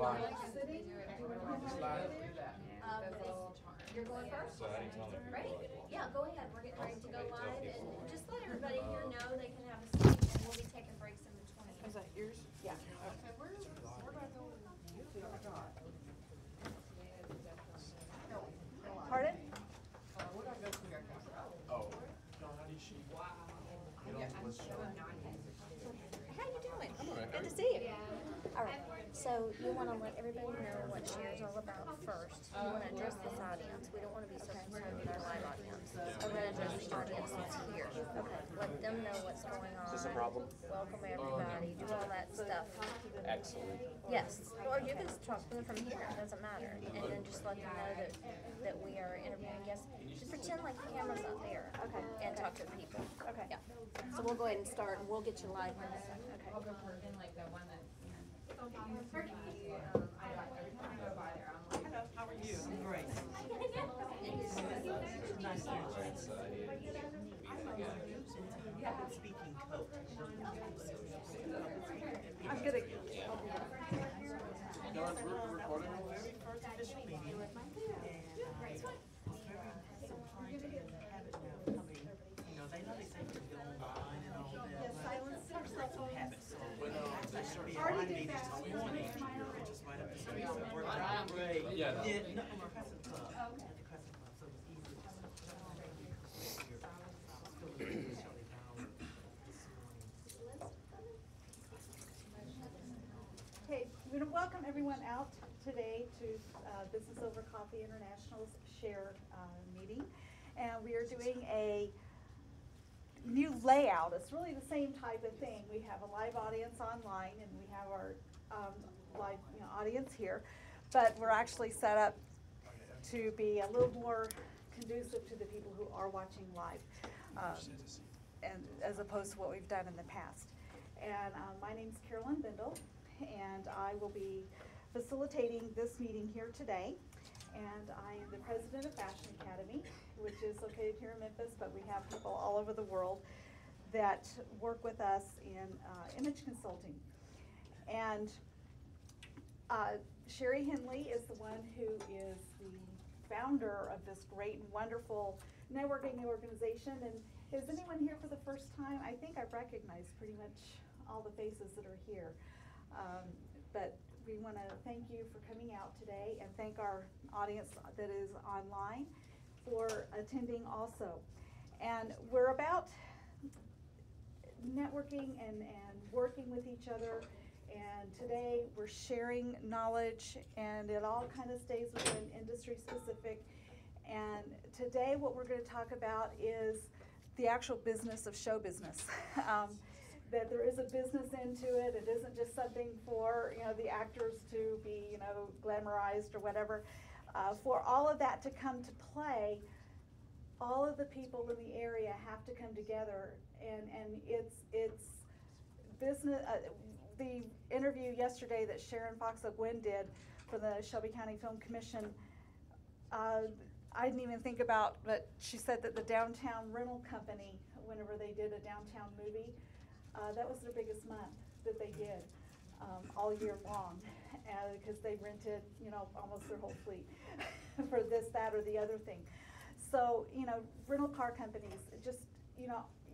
Sitting? You're going first? So how do you tell them if Right? you're like, Yeah, go ahead. We're getting ready to go live and just let everybody here know they can have a seat and we'll be taking breaks in between. Is that yours? Yeah. Pardon? oh, how do you shoot? How you doing? Good to see you. All right, so you want to let everybody know what SHARE is all about first. You want to address this audience. We don't want to be so concerned with our live audience. We're going to address the audience that's here. Okay, let them know what's going on. Is this a problem? Welcome everybody, do all that stuff. Excellent. Yes, or you can talk to them from here, it doesn't matter. And then just let them know that we are interviewing guests. Just pretend like the camera's up there. Okay. And talk to the people. Okay. Yeah. So we'll go ahead and start and we'll get you live in a second. Okay. I'll go for in like the one that, I every time I go by there, I'm like, Hello, how are you? I'm great. Nice to meet you. Public speaking coach. I'm gonna. No, we're recording over there? Very first official meeting, and it's very surprising to have it now coming. You know, they know they say you can go online and all that. But some habits. So when I should be at my meetings this morning, just right up the street, so we're like, great. Yeah. No, I'm a Crescent Club. At the Crescent Club, so it's easy. I was feeling Shelley down this morning. Okay, we're going to welcome everyone out today to Business Over Coffee International's SHARE meeting. And we are doing a new layout. It's really the same type of thing. We have a live audience online and we have our live audience here. But we're actually set up to be a little more conducive to the people who are watching live, and as opposed to what we've done in the past. And my name's Carolyn Bindle, and I will be facilitating this meeting here today. And I am the president of Fashion Academy, which is located here in Memphis, but we have people all over the world that work with us in image consulting. And Sherry Henley is the one who is the founder of this great and wonderful networking organization. And is anyone here for the first time? I think I recognize pretty much all the faces that are here. But we want to thank you for coming out today and thank our audience that is online for attending also. And we're about networking and working with each other. And today we're sharing knowledge, and it all kind of stays within industry specific. And today what we're going to talk about is the actual business of show business. That there is a business into it. It isn't just something for the actors to be glamorized or whatever. For all of that to come to play, all of the people in the area have to come together, and it's business. The interview yesterday that Sharon Fox-O'Gwen did for the Shelby County Film Commission, I didn't even think about, but she said that the Downtown Rental Company, whenever they did a downtown movie, that was their biggest month that they did all year long, because they rented, almost their whole fleet for this, that, or the other thing. So, rental car companies, just,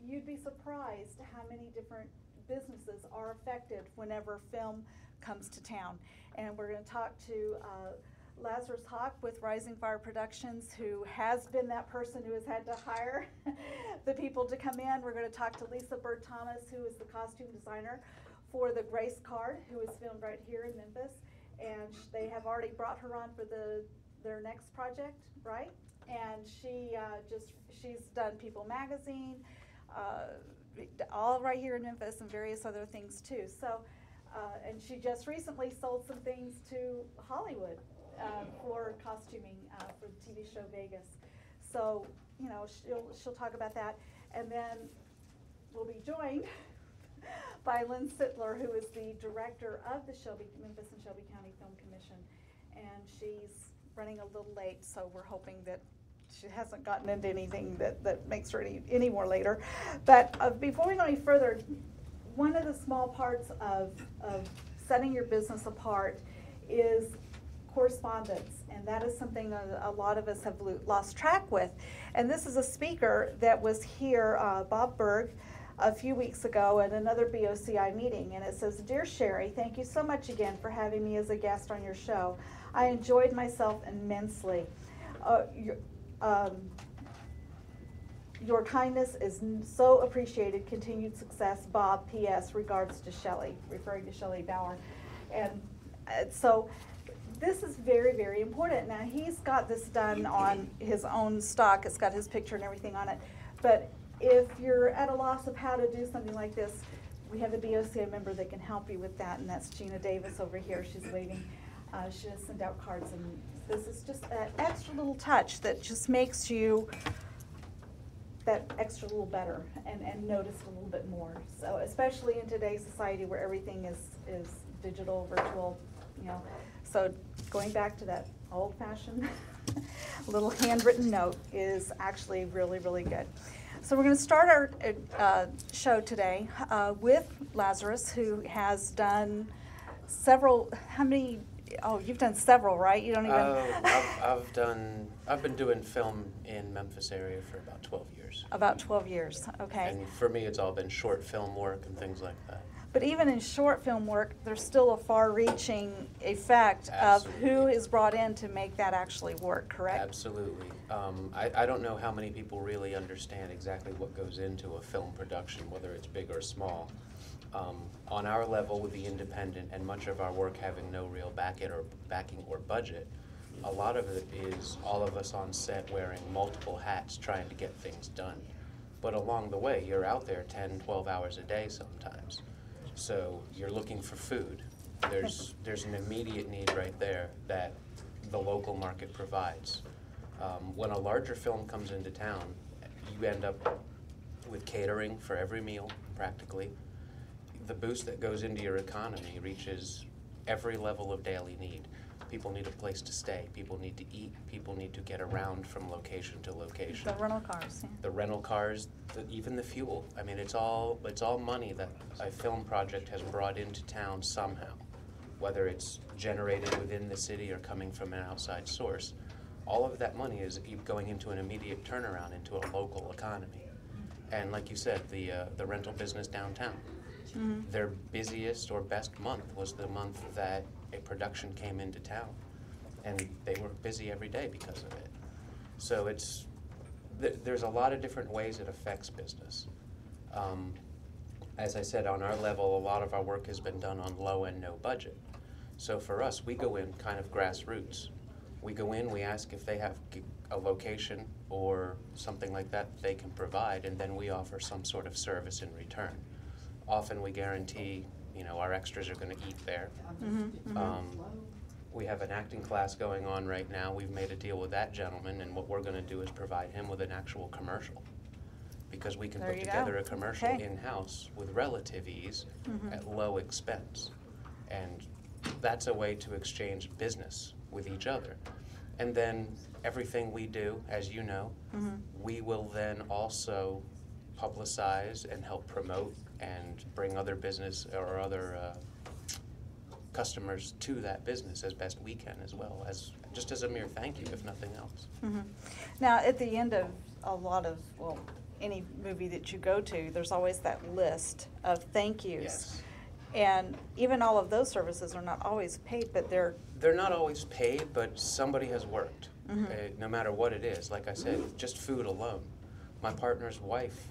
you'd be surprised how many different businesses are affected whenever film comes to town. And we're going to talk to Lazarus Hawk with Rising Fire Productions, who has been that person who has had to hire the people to come in. We're going to talk to Lisa Bird Thomas, who is the costume designer for the Grace Card, who is filmed right here in Memphis. And they have already brought her on for their next project, right? And she's done People Magazine, all right here in Memphis, and various other things too. So, and she just recently sold some things to Hollywood for costuming for the TV show Vegas. So, she'll talk about that. And then we'll be joined by Lynn Sittler, who is the director of the Memphis and Shelby County Film Commission. And she's running a little late, so we're hoping that she hasn't gotten into anything that makes her any more later. But before we go any further, one of the small parts of setting your business apart is correspondence, and that is something a lot of us have lost track with. And this is a speaker that was here, Bob Berg, a few weeks ago at another BOCI meeting, and it says, "Dear Sherry, thank you so much again for having me as a guest on your show. I enjoyed myself immensely. Your kindness is so appreciated. Continued success, Bob. P.S. Regards to Shelley," referring to Shelley Bauer. And so this is very, very important. Now, he's got this done on his own stock. It's got his picture and everything on it. But if you're at a loss of how to do something like this, we have a BOCI member that can help you with that, and that's Gina Davis over here. She's waiting. She has sent out cards, and this is just an extra little touch that just makes you that extra little better and noticed a little bit more. So especially in today's society where everything is digital, virtual, you know. So going back to that old-fashioned little handwritten note is actually really, really good. So we're going to start our show today with Lazarus, who has done several, how many, oh, you've done several, right? You don't even... I've been doing film in Memphis area for about 12 years. About 12 years, okay. And for me, it's all been short film work and things like that. But even in short film work, there's still a far-reaching effect Absolutely. of who is brought in to make that actually work, correct? Absolutely. I don't know how many people really understand exactly what goes into a film production, whether it's big or small. On our level with the independent and much of our work having no real backing or budget, a lot of it is all of us on set wearing multiple hats trying to get things done. But along the way, you're out there 10, 12 hours a day sometimes. So you're looking for food. There's an immediate need right there that the local market provides. When a larger film comes into town, you end up with catering for every meal, practically. The boost that goes into your economy reaches every level of daily need. People need a place to stay, people need to eat, people need to get around from location to location. The rental cars, yeah. The rental cars, even the fuel. I mean, it's all money that a film project has brought into town somehow, whether it's generated within the city or coming from an outside source. All of that money is going into an immediate turnaround into a local economy. And like you said, the rental business downtown. Mm-hmm. Their busiest or best month was the month that a production came into town, and they were busy every day because of it. So there's a lot of different ways it affects business. As I said, on our level, a lot of our work has been done on low and no budget. So for us, we go in kind of grassroots. We go in, we ask if they have a location or something like that they can provide, and then we offer some sort of service in return. Often we guarantee, you know, our extras are going to eat there. Mm-hmm, mm-hmm. We have an acting class going on right now. We've made a deal with that gentleman, and what we're going to do is provide him with an actual commercial, because we can put together a commercial in-house with relative ease at low expense. And that's a way to exchange business with each other. And then everything we do, as you know, we will then also publicize and help promote and bring other business or other customers to that business as best we can, as well as just as a mere thank you, if nothing else. Mm-hmm. Now, at the end of a lot of, well, any movie that you go to, there's always that list of thank yous. Yes. And even all of those services are not always paid, but they're not always paid, but somebody has worked, no matter what it is. Like I said, just food alone. My partner's wife,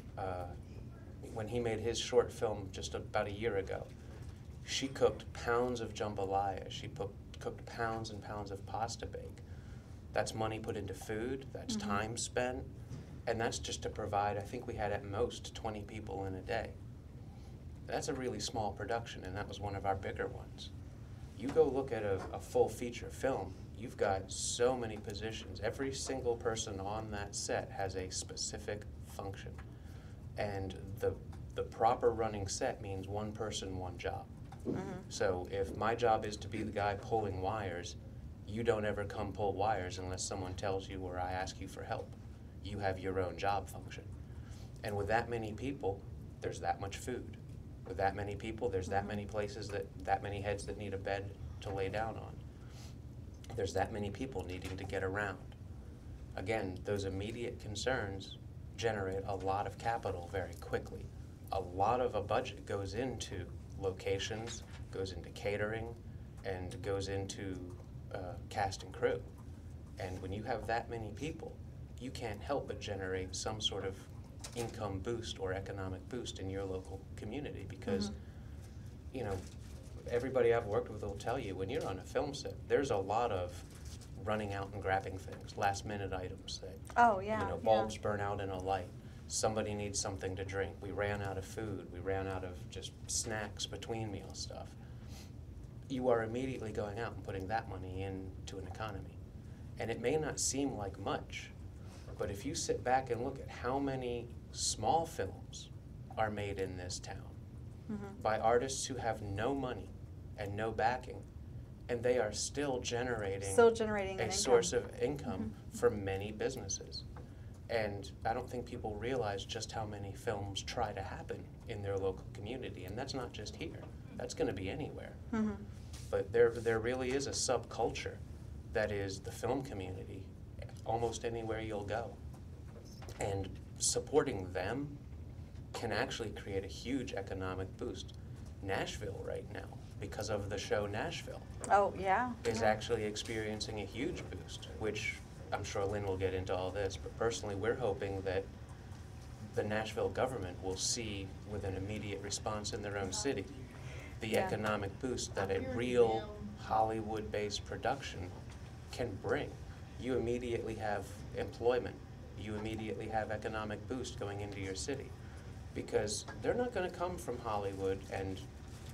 when he made his short film just about a year ago, she cooked pounds of jambalaya. She cooked pounds and pounds of pasta bake. That's money put into food, that's time spent, and that's just to provide, I think we had at most 20 people in a day. That's a really small production, and that was one of our bigger ones. You go look at a full feature film, you've got so many positions. Every single person on that set has a specific function. And the proper running set means one person, one job. So if my job is to be the guy pulling wires, you don't ever come pull wires unless someone tells you or I ask you for help. You have your own job function. And with that many people, there's that much food. With that many people, there's that many places, that many heads that need a bed to lay down on. there's that many people needing to get around. Again, those immediate concerns generate a lot of capital very quickly. A lot of a budget goes into locations, goes into catering, and goes into cast and crew. And when you have that many people, you can't help but generate some sort of income boost or economic boost in your local community because, you know, everybody I've worked with will tell you when you're on a film set, there's a lot of running out and grabbing things, last minute items that, Oh, yeah. you know, bulbs burn out in a light. Somebody needs something to drink. We ran out of food. We ran out of just snacks between meal stuff. You are immediately going out and putting that money into an economy. And it may not seem like much, but if you sit back and look at how many small films are made in this town by artists who have no money and no backing, and they are still generating an a source of income for many businesses. And I don't think people realize just how many films try to happen in their local community, and that's not just here. That's going to be anywhere. But there really is a subculture that is the film community almost anywhere you'll go. And supporting them can actually create a huge economic boost. Nashville right now, because of the show Nashville, Oh, yeah. is actually experiencing a huge boost, which I'm sure Lynn will get into all this, but personally we're hoping that the Nashville government will see with an immediate response in their own city the Yeah. economic boost that a real Hollywood-based production can bring. You immediately have employment. You immediately have economic boost going into your city because they're not going to come from Hollywood and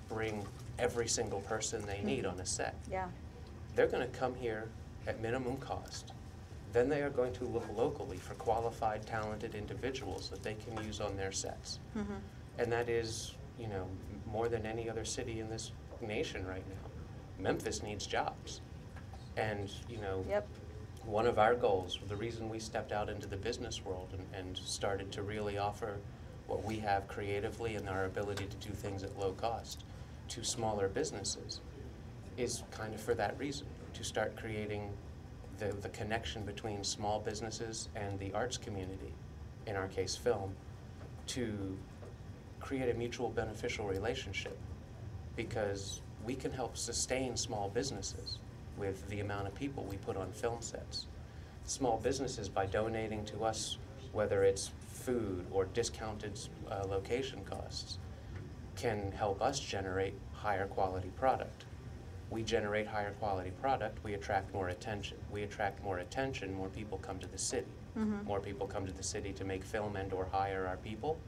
bring every single person they need on a set. Yeah. They're going to come here at minimum cost. Then they are going to look locally for qualified, talented individuals that they can use on their sets. And that is, you know, more than any other city in this nation right now. Memphis needs jobs. And, you know, Yep. one of our goals, the reason we stepped out into the business world and started to really offer what we have creatively and our ability to do things at low cost to smaller businesses is kind of for that reason, to start creating the connection between small businesses and the arts community, in our case film, to create a mutual beneficial relationship because we can help sustain small businesses with the amount of people we put on film sets. Small businesses, by donating to us, whether it's food or discounted location costs, can help us generate higher quality product. We generate higher quality product, we attract more attention. We attract more attention, more people come to the city. More people come to the city to make film and or hire our people.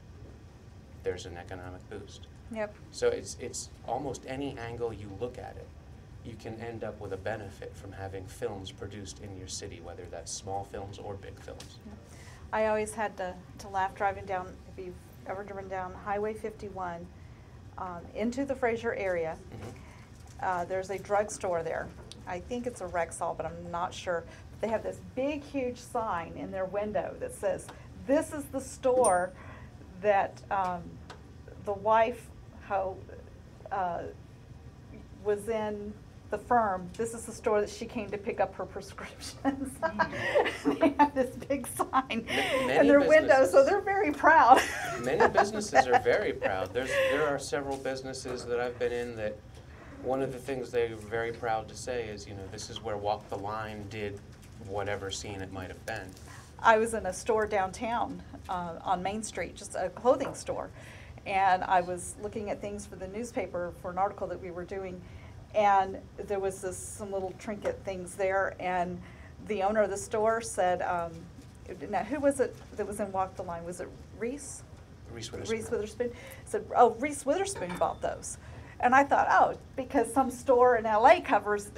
There's an economic boost. Yep. So it's almost any angle you look at it, you can end up with a benefit from having films produced in your city, whether that's small films or big films. I always had to laugh driving down, if you've ever driven down Highway 51 into the Fraser area. There's a drugstore there. I think it's a Rexall, but I'm not sure. They have this big, huge sign in their window that says, "This is the store that the wife was in the firm. This is the store that she came to pick up her prescriptions." They have this big sign in their window, so they're very proud. Many businesses are very proud. There are several businesses that I've been in that one of the things they're very proud to say is, you know, this is where Walk the Line did whatever scene it might have been. I was in a store downtown on Main Street, just a clothing store, and I was looking at things for the newspaper for an article that we were doing, and there was some little trinket things there, and the owner of the store said, now who was it that was in Walk the Line? Was it Reese? Reese Witherspoon. Reese Witherspoon. Said, oh, Reese Witherspoon bought those. And I thought, oh, because some store in LA covers,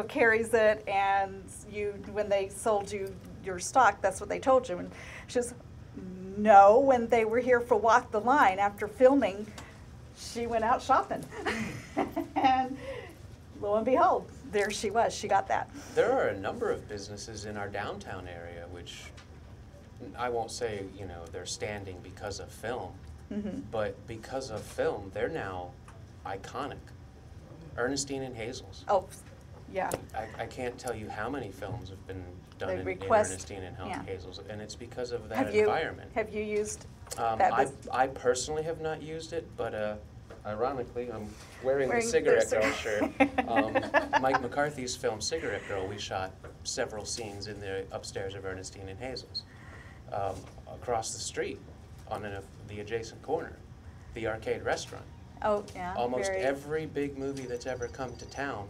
carries it, and when they sold you your stock, that's what they told you. And she says, no, when they were here for Walk the Line after filming, she went out shopping. And lo and behold, there she was, she got that. There are a number of businesses in our downtown area which, I won't say, they're standing because of film, but because of film, they're now iconic. Ernestine and Hazel's. Oh, Yeah. I can't tell you how many films have been done They in request- Ernestine and yeah. Helen Hazels, and it's because of that environment. Have you used Um, that? I personally have not used it, but ironically, I'm wearing the Wearing Cigarette the Girl cig- shirt. Mike McCarthy's film Cigarette Girl, we shot several scenes in the upstairs of Ernestine and Hazels. Across the street, on the adjacent corner, the Arcade Restaurant. Oh, yeah. Almost very- every big movie that's ever come to town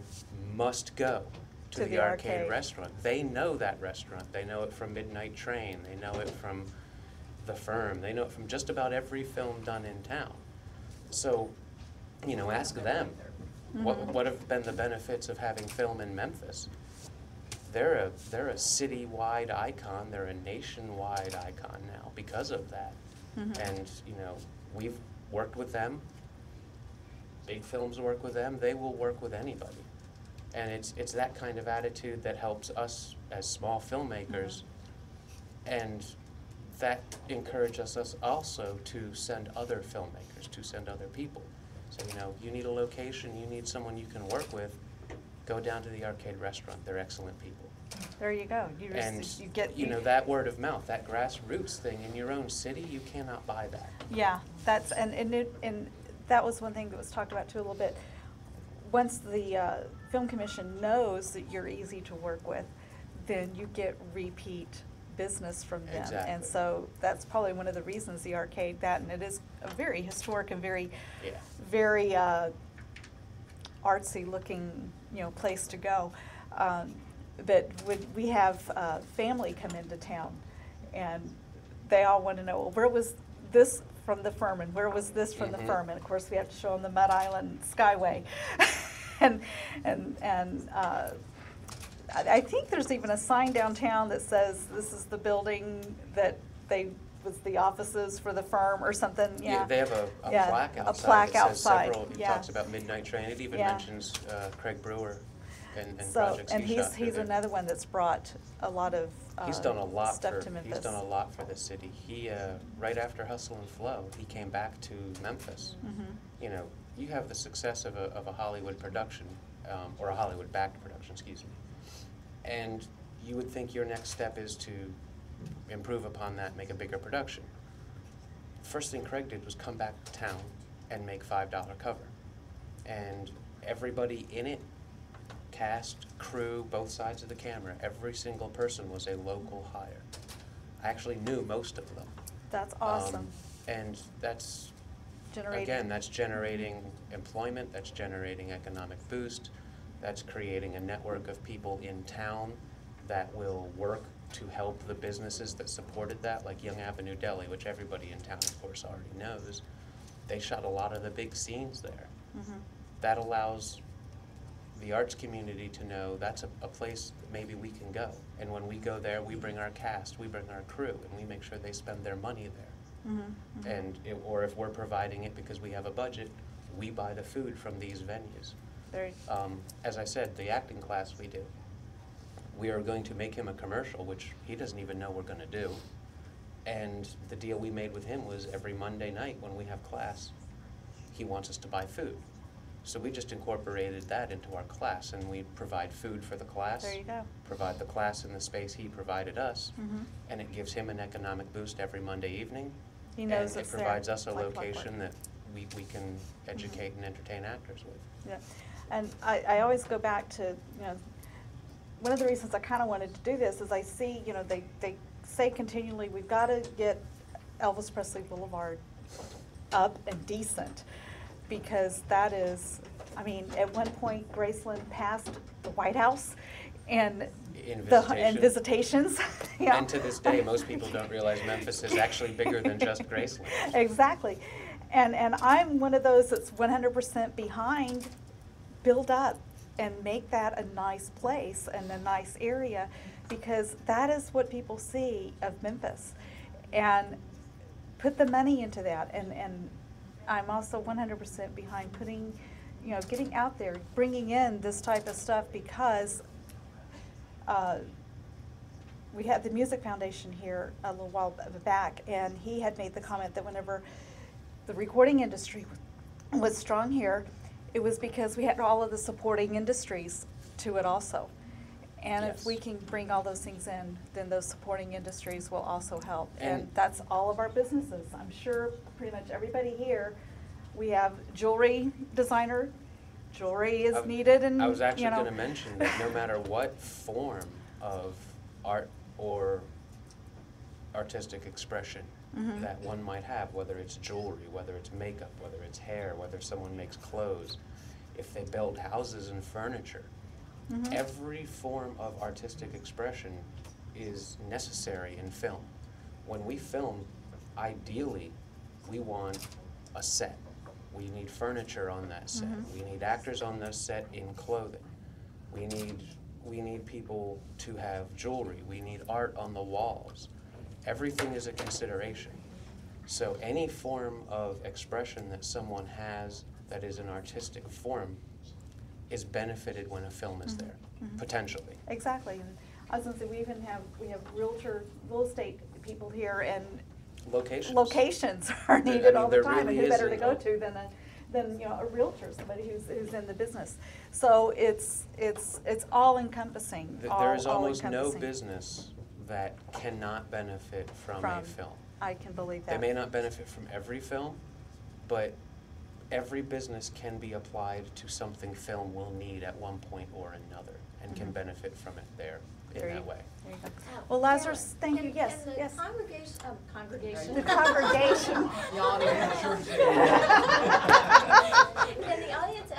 must go to the Arcade Restaurant. They know that restaurant. They know it from Midnight Train. They know it from The Firm. They know it from just about every film done in town. So, you know, ask them, what have been the benefits of having film in Memphis? They're a citywide icon. They're a nationwide icon now because of that. And, you know, we've worked with them. Big films work with them. They will work with anybody. And it's that kind of attitude that helps us as small filmmakers, and that encourages us also to send other filmmakers, to send other people. So, you know, you need a location, you need someone you can work with, go down to the Arcade Restaurant. They're excellent people. There you go. And, you get, you know, that word of mouth, that grassroots thing in your own city, you cannot buy that. Yeah, that's, and that was one thing that was talked about too a little bit. Once the Film Commission knows that you're easy to work with, then you get repeat business from them. Exactly. And so that's probably one of the reasons the arcade, and it is a very historic and very, Yeah. very artsy looking, you know, place to go. But when we have family come into town, and they all want to know, well, where was this from the Firm, and where was this from the Firm? And of course, we have to show them the Mud Island Skyway. and I think there's even a sign downtown that says this is the building that was the offices for the Firm or something. Yeah, They have a Yeah, plaque a outside plaque that says outside, several, it yeah. talks about Midnight Train. It even Yeah. mentions Craig Brewer and so, projects and he shot through he's there. another one that's brought a lot of He's done a lot stuff for, to Memphis. he's done a lot for the city. He, right after Hustle and Flow, he came back to Memphis. You know, you have the success of a Hollywood production, or a Hollywood-backed production, excuse me. And you would think your next step is to improve upon that, make a bigger production. First thing Craig did was come back to town and make $5 cover. And everybody in it, cast, crew, both sides of the camera, every single person was a local hire. I actually knew most of them. That's awesome. And that's, Generating. again, that's generating employment, that's generating economic boost, that's creating a network of people in town that will work to help the businesses that supported that, like Young Avenue Deli, which everybody in town, of course, already knows. They shot a lot of the big scenes there. That allows the arts community to know that's a place that maybe we can go. And when we go there, we bring our cast, we bring our crew, and we make sure they spend their money there. And or if we're providing it because we have a budget, we buy the food from these venues. Very, As I said, the acting class we do, we are going to make him a commercial, which he doesn't even know we're going to do. And the deal we made with him was every Monday night when we have class, he wants us to buy food. So we just incorporated that into our class, and we provide food for the class. there you go. Provide the class in the space he provided us, and it gives him an economic boost every Monday evening. He knows And it it's there. provides us a Like clockwork. location that we can educate and entertain actors with. Yeah, and I always go back to, you know, one of the reasons I kind of wanted to do this is I see, you know, they say continually, we've got to get Elvis Presley Boulevard up and decent, because that is, I mean, at one point Graceland passed the White House and and visitations. Yeah. And to this day, most people don't realize Memphis is actually bigger than just Graceland. Exactly. And I'm one of those that's 100% behind, build up and make that a nice place and a nice area, because that is what people see of Memphis. And put the money into that. And I'm also 100% behind putting, you know, getting out there, bringing in this type of stuff, because we had the Music Foundation here a little while back, and he had made the comment that whenever the recording industry was strong here, it was because we had all of the supporting industries to it also. And if Yes. we can bring all those things in, then those supporting industries will also help. And And- that's all of our businesses. I'm sure pretty much everybody here, we have jewelry designer, jewelry is needed and, I was actually you know. gonna mention that no matter what form of art or artistic expression Mhm. that one might have, whether it's jewelry, whether it's makeup, whether it's hair, whether someone makes clothes, if they build houses and furniture, Mhm. every form of artistic expression is necessary in film. When we film, ideally, we want a set. We need furniture on that set. Mhm. We need actors on the set in clothing. We need people to have jewelry. We need art on the walls. Everything is a consideration. So any form of expression that someone has that is an artistic form is benefited when a film is Mhm. there, Mhm. potentially. Exactly. And I was gonna say, we have real estate people here, and Locations. locations are I needed mean, all the there time, and really who better to isn't go a- to than you know, a realtor, somebody who's in the business. So it's all encompassing, There is all almost no encompassing. business that cannot benefit from a From film. I can believe that. They may not benefit from every film, but every business can be applied to something film will need at one point or another, and can Mhm. benefit from it there in There you- that way. There you go. Oh, Well, Lazarus, Karen, thank you, can- yes, can the yes. congregation. The congregation. Can the audience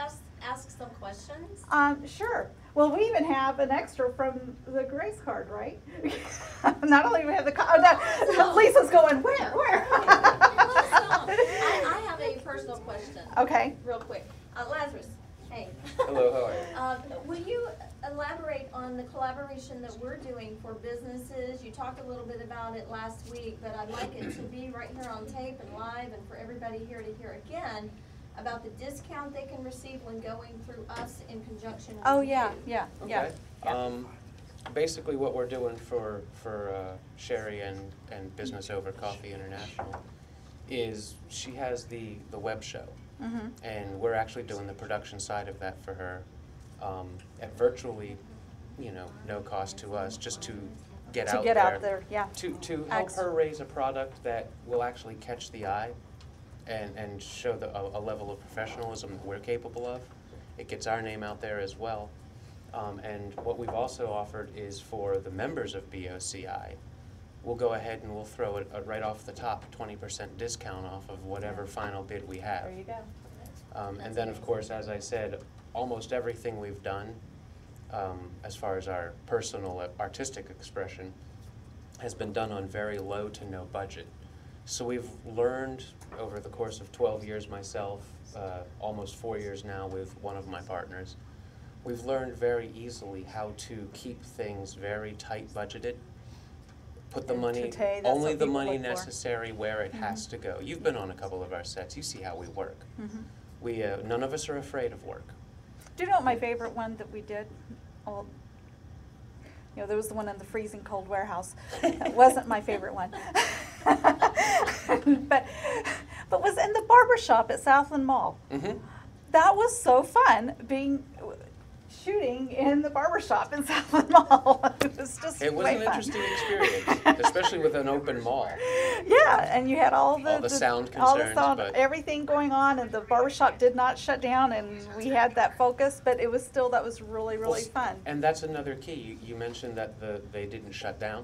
ask some questions? Sure. Well, we even have an extra from the Grace card, right? Not only do we have the, no, Lisa's going, where? I have a personal question. Okay. Real quick. Lazarus, hey. Hello, how are you? Will you elaborate on the collaboration that we're doing for businesses? You talked a little bit about it last week, but I'd like it to be right here on tape and live, and for everybody here to hear again about the discount they can receive when going through us in conjunction with you. Oh, yeah. Okay. Basically what we're doing for Sherry and Business Over Coffee International is she has the web show. Mm-hmm. And we're actually doing the production side of that for her at virtually, no cost to us, just to get out there. To get out there, yeah. To help her raise a product that will actually catch the eye and show a level of professionalism that we're capable of. It gets our name out there as well. And what we've also offered is for the members of BOCI, we'll go ahead and we'll throw it right off the top, 20% discount off of whatever final bid we have. There you go. And then, of course, as I said, almost everything we've done, as far as our personal artistic expression, has been done on very low to no budget. So we've learned over the course of 12 years myself, almost 4 years now with one of my partners, we've learned very easily how to keep things very tight budgeted, put the And money, today, that's only what the people money look for. necessary where it has to go. You've been on a couple of our sets, you see how we work. Mm-hmm. We, none of us are afraid of work. Do you know what my favorite one that we did? Well, there was the one in the freezing cold warehouse. That wasn't my favorite one. But was in the barber shop at Southland Mall. Mm-hmm. That was so fun, shooting in the barber shop in Southland Mall. It was just It was way an fun. interesting experience, especially with an open mall. Yeah, and you had all the sound all the concerns, sound, but- everything going on, and the barbershop did not shut down, and we had that focus, but it was still, that was really, really fun. And that's another key. You mentioned that they didn't shut down.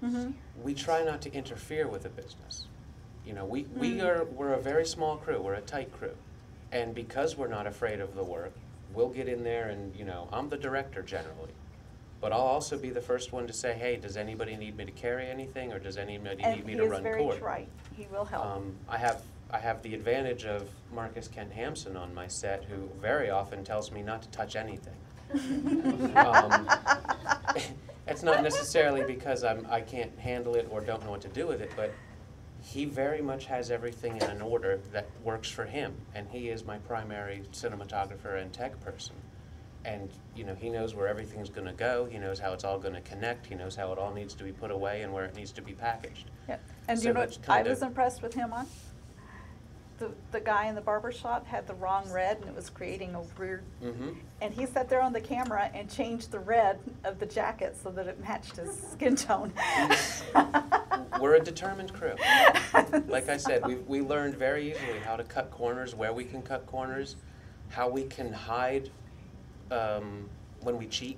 Mm-hmm. We try not to interfere with the business. Mm. We're a very small crew. We're a tight crew. And because we're not afraid of the work, we'll get in there and, I'm the director generally. But I'll also be the first one to say, hey, does anybody need me to carry anything, or does anybody need me to run And he is court? very trite. He will help. I have the advantage of Marcus Kent Hampson on my set, who very often tells me not to touch anything. It's not necessarily because I can't handle it or don't know what to do with it, but he very much has everything in an order that works for him, and he is my primary cinematographer and tech person. And he knows where everything's going to go. He knows how it's all going to connect. He knows how it all needs to be put away and where it needs to be packaged. Yeah. And So you know that's what I kind was of- impressed with him on? the guy in the barber shop had the wrong red and it was creating a weird, Mm-hmm. and he sat there on the camera and changed the red of the jacket so that it matched his skin tone. We're a determined crew. Like I said, we learned very easily how to cut corners, where we can cut corners, how we can hide when we cheat.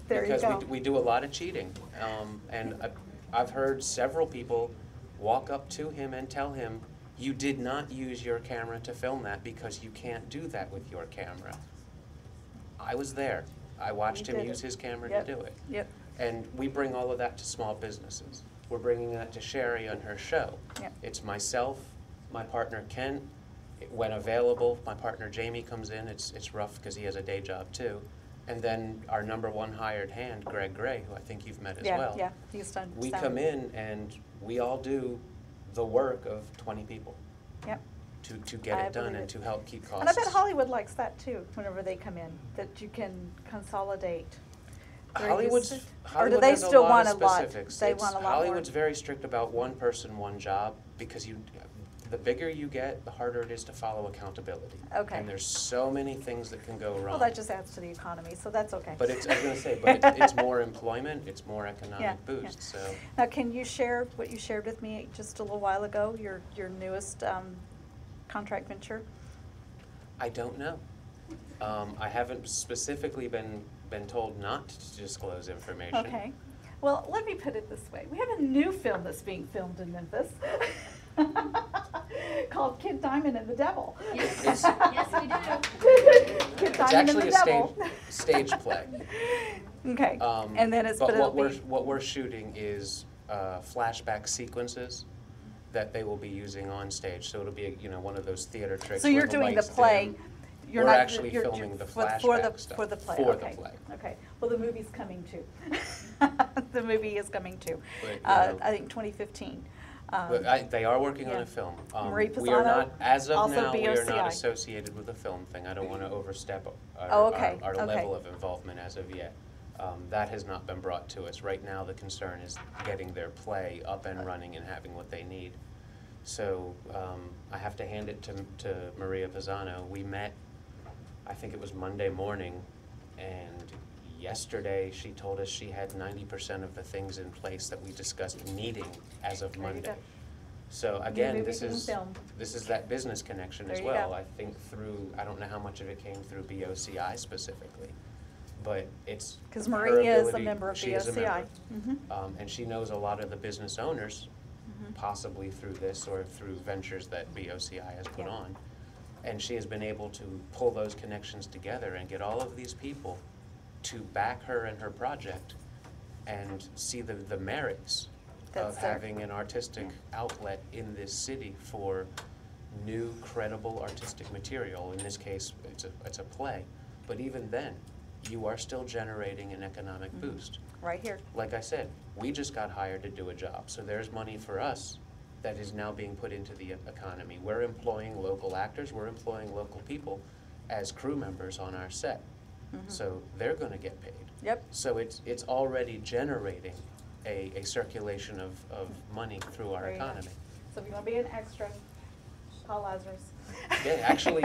There you go. Because we do a lot of cheating. And I've heard several people walk up to him and tell him, you did not use your camera to film that because you can't do that with your camera. I was there. I watched You him did use it. his camera Yep. to do it. Yep. And we bring all of that to small businesses. We're bringing that to Sherry on her show. Yep. It's myself, my partner Ken. When available, my partner Jamie comes in. It's rough because he has a day job too. And then our #1 hired hand, Greg Gray, who I think you've met as well. Yeah, he's done. We sound. come in and we all do the work of 20 people Yep. to get I it done believe and it. to help keep costs. And I bet Hollywood likes that too, whenever they come in, that you can consolidate. They're Hollywood's, used to- Hollywood Or do they has still a lot want of a lot? specifics. They It's- want a lot more. Hollywood's very strict about one person, one job, because the bigger you get, the harder it is to follow accountability. Okay. And there's so many things that can go wrong. Well, that just adds to the economy, so that's okay. But it's, I was gonna say, but it's more employment, it's more Yeah, economic yeah. boost, so. Now, can you share what you shared with me just a little while ago, your newest contract venture? I don't know. I haven't specifically been told not to disclose information. Okay. Well, let me put it this way. We have a new film that's being filmed in Memphis called Kid Diamond and the Devil. Yes, yes, we do. Kid It's Diamond and actually the a Devil. stage play. Okay. And then it's, But but it'll what be, we're shooting is flashback sequences that they will be using on stage. So it'll be, one of those theater tricks. so where you're doing the lights play. dim. You're We're not, actually you're- filming the for flashback the, stuff. For the play, For the okay. play. Okay, well, the movie's coming too. The movie is coming too. But, you know. I think 2015. But they are working on yeah. a film. Marie We are Pisano, not, as of also now, we are BOCI. not associated with a film thing. I don't want to overstep Oh, okay, our okay. level of involvement as of yet. That has not been brought to us. Right now, the concern is getting their play up and running and having what they need. So I have to hand it to Maria Pisano. We met, I think it was Monday morning, and yesterday she told us she had 90% of the things in place that we discussed needing as of There you Monday. go. So New again, movie this being is filmed. that business connection There as you well. go. I think through, I don't know how much of it came through BOCI specifically, but it's Because her Marie is a ability- member of she is a BOCI. member. Mhm. And she knows a lot of the business owners, Mhm. possibly through this or through ventures that BOCI has put Yeah. on. And she has been able to pull those connections together and get all of these people to back her and her project and see the merits That's of their- having an artistic outlet in this city for new, credible artistic material. In this case, it's a play. But even then, you are still generating an economic Mm-hmm. boost. Right here. Like I said, we just got hired to do a job, so there's money for us that is now being put into the economy. We're employing local actors, we're employing local people as crew members on our set. Mhm. So they're gonna get paid. Yep. So it's already generating a circulation of money through our There you go. economy. So if you want to be an extra, call Lazarus. Yeah, actually,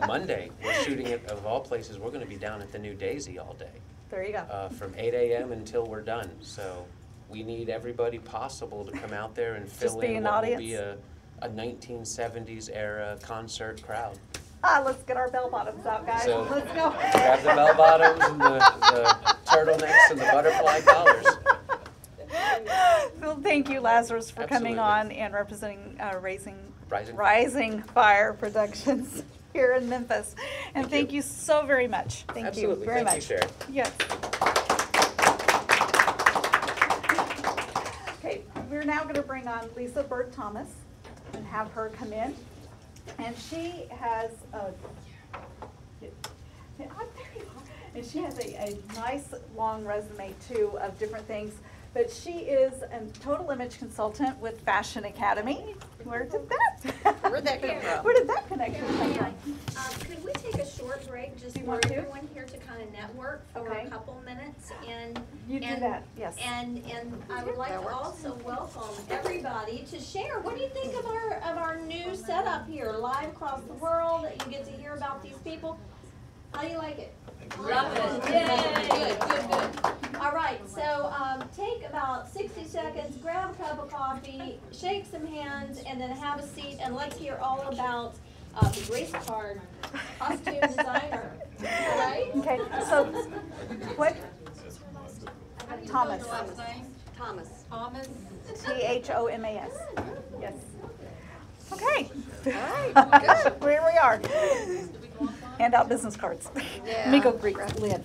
Monday, we're shooting it, of all places, we're gonna be down at the New Daisy all day. There you go. From 8 a.m. until we're done. So we need everybody possible to come out there and fill be in an what will audience. be a 1970s era concert crowd. Let's get our bell bottoms out, guys. So, Let's go. Grab the bell bottoms and the turtlenecks and the butterfly collars. Well, thank you, Lazarus, for coming Absolutely. on and representing Rising. Rising Fire Productions here in Memphis. And Thank thank you. you so very much. Thank Absolutely. you very Thank much. you, Sherry. Yes. Okay, we're now going to bring on Lisa Bird Thomas and have her come in. And she has and she has a nice long resume too of different things. But she is a total image consultant with Fashion Academy. Where did that? Where'd that come from? Where did that connection come from? Could we take a short break, just Do you for want to? everyone here to kind of network for Okay. a couple minutes and. You do and- that, yes. And I would like to also welcome everybody to share, what do you think of our new setup here, live across the world, that you get to hear about these people? How do you like it? Love it. Yay, good. All right, so, take about 60 seconds, grab a cup of coffee, shake some hands, and then have a seat, and let's hear all about, the Grace Card costume designer, all right? Okay, so, what? Thomas, Thomas. Thomas. Thomas, yes. Okay. All right, Here we are. Hand out business cards. Let me go greet Lynn.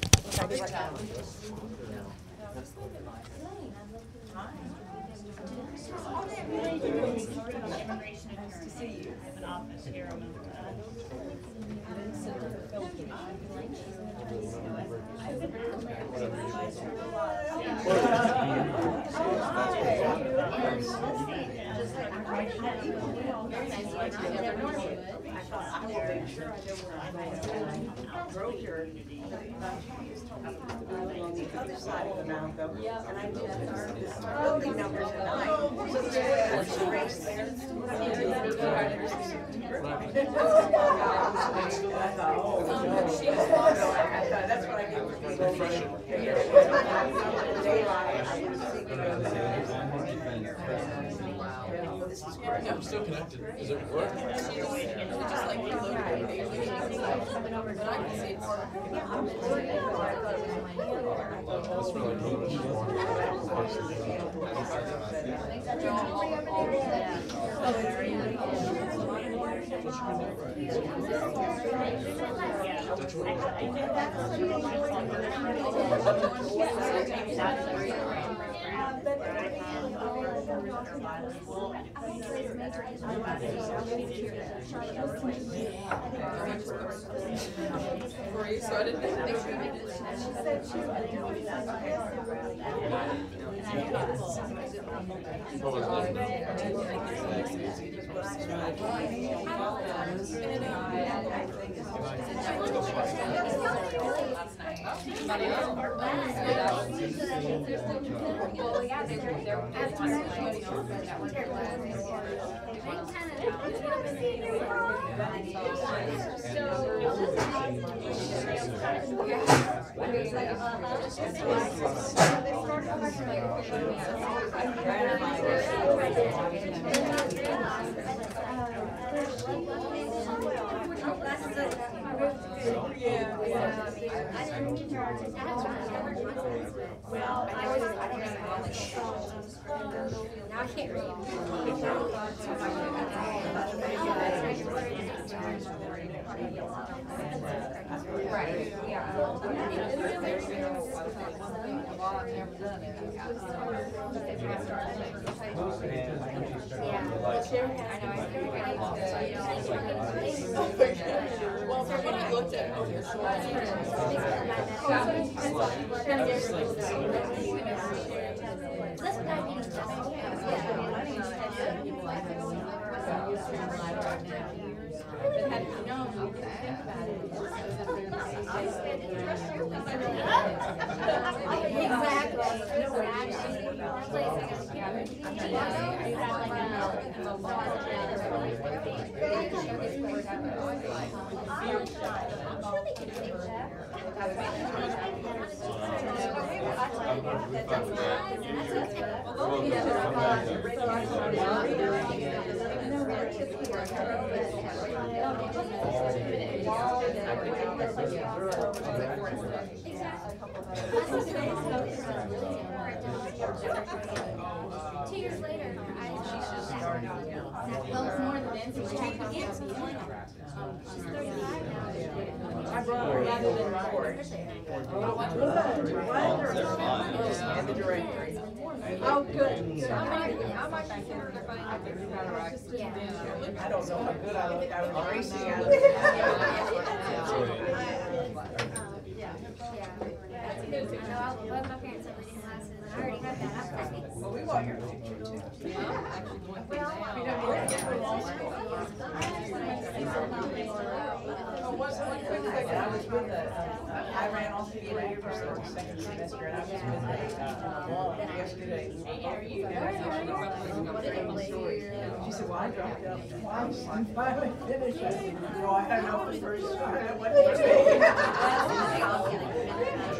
Yeah, I'm still connected. Does it work? That's really So I didn't make sure you made it. I can't read. Right, yeah. Well, from what I looked at, That's what diabetes but had you known, you could think about it. Two years later, well, it's more than Nancy. She's 35 now. My brother, rather than record. And the directory. Oh, good. I might consider the thing if it's kind of right. I don't know how good I look. I was racing out of Both my parents have reading classes, and I already had that. Well, we want your picture too. Oh, what quick thing And I was with I ran all through the year for the second semester, and I was with a mom yesterday. She said, well, I dropped out twice, I'm finally finished. I said, well, I don't know the first time, I wasn't ready.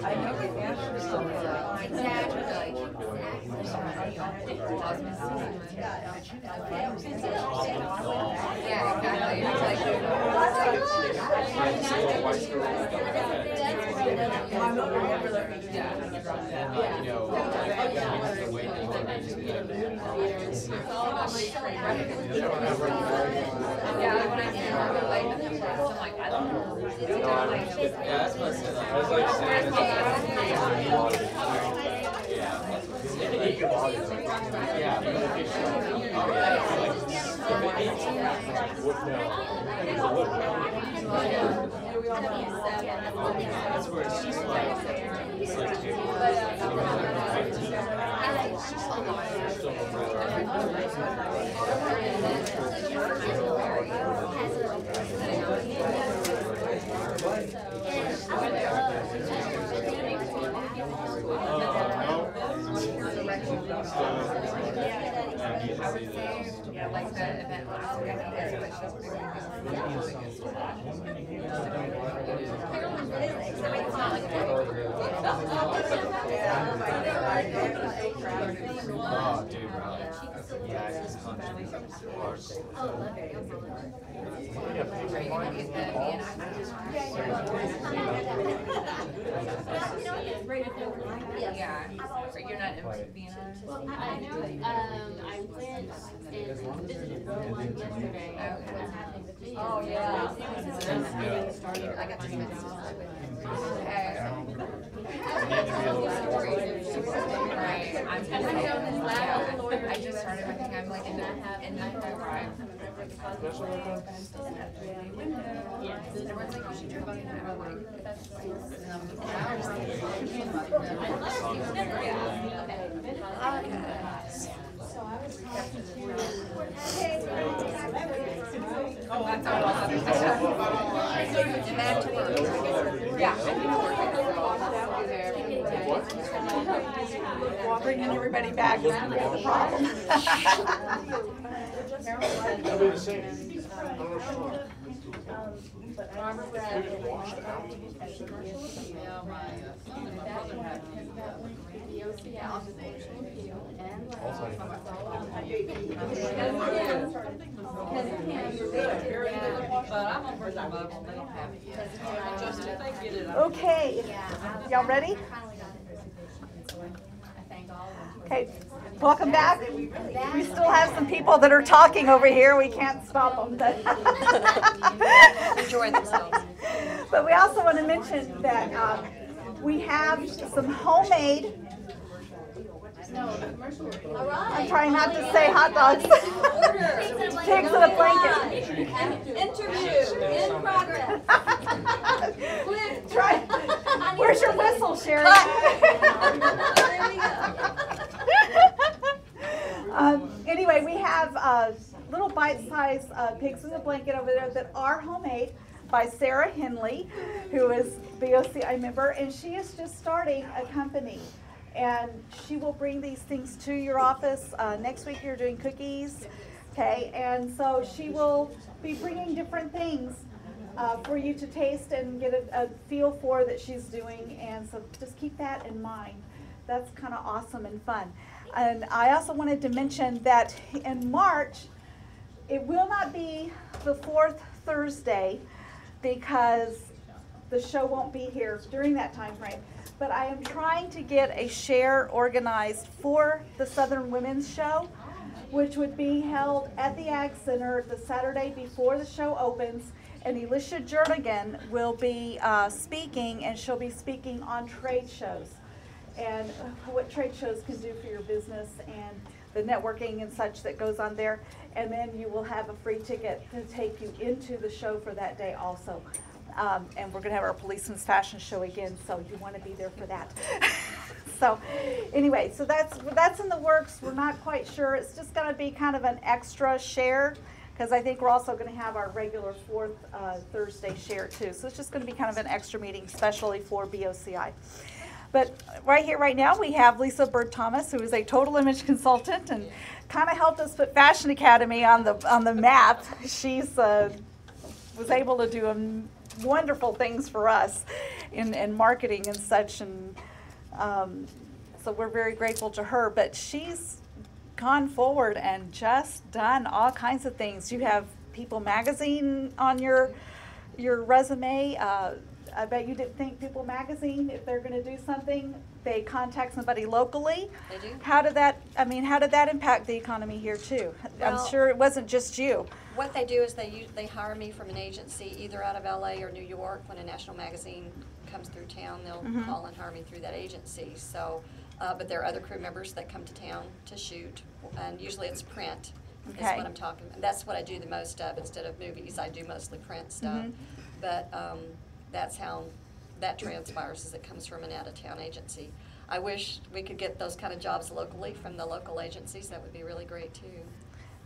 I know the answer is somewhere. Yeah, exactly. It's like, I'm not gonna ever let me down. yeah, when I see her relate to them, I'm like, I don't know. Yeah, that's what I said. I was like saying eat your body. Yeah. Oh yeah. If it eats wood that's where it's just like Yeah, like the event last week, oh, dude, bro. Yeah, it's constant. yeah, but you're not in Vienna. Well, I know, I went and visited one yesterday, what's happening with me. Oh, yeah. I got to spend some time with Right, I'm kind of down this lab. I just started, I think I'm like in the drive. Everyone's like, you should try bugging it. I'm like, that's Bringing everybody back is gonna be the problem. That'll be the same. Okay, y'all ready? Okay, welcome back. We still have some people that are talking over here. We can't stop them. enjoy themselves. But we also want to mention that we have some homemade. I'm trying not to say hot dogs. Pigs in a blanket. Interview in progress. Try. Where's your whistle, Sherry? There we go. Anyway, we have little bite-sized pigs in a blanket over there that are homemade by Sarah Henley, who is BOCI member, and she is just starting a company. And she will bring these things to your office. Next week you're doing cookies, okay? And so she will be bringing different things for you to taste and get a feel for that she's doing. And so just keep that in mind. That's kind of awesome and fun. And I also wanted to mention that in March, it will not be the fourth Thursday because the show won't be here during that time frame. But I am trying to get a share organized for the Southern Women's Show, which would be held at the Ag Center the Saturday before the show opens. And Elisha Jernigan will be speaking, and she'll be speaking on trade shows and what trade shows can do for your business and the networking and such that goes on there. And then you will have a free ticket to take you into the show for that day also. And we're going to have our Policeman's Fashion Show again, so you want to be there for that. So anyway, so that's in the works. We're not quite sure. It's just going to be kind of an extra share because I think we're also going to have our regular fourth Thursday share too. So it's just going to be kind of an extra meeting, especially for BOCI. But right here, right now, we have Lisa Bird Thomas, who is a total image consultant and kind of helped us put Fashion Academy on the map. She's was able to do wonderful things for us in marketing and such, and so we're very grateful to her. But she's gone forward and just done all kinds of things. You have People Magazine on your resume. I bet you didn't think People Magazine, if they're going to do something, they contact somebody locally. They do. How did that impact the economy here too? Well, I'm sure it wasn't just you. What they do is they hire me from an agency either out of LA or New York. When a national magazine comes through town, they'll call and hire me through that agency. So, but there are other crew members that come to town to shoot, and usually it's print. Okay. Is what I'm talking about. That's what I do the most of. Instead of movies, I do mostly print stuff. But that's how that transpires, is it comes from an out-of-town agency. I wish we could get those kind of jobs locally from the local agencies. That would be really great too.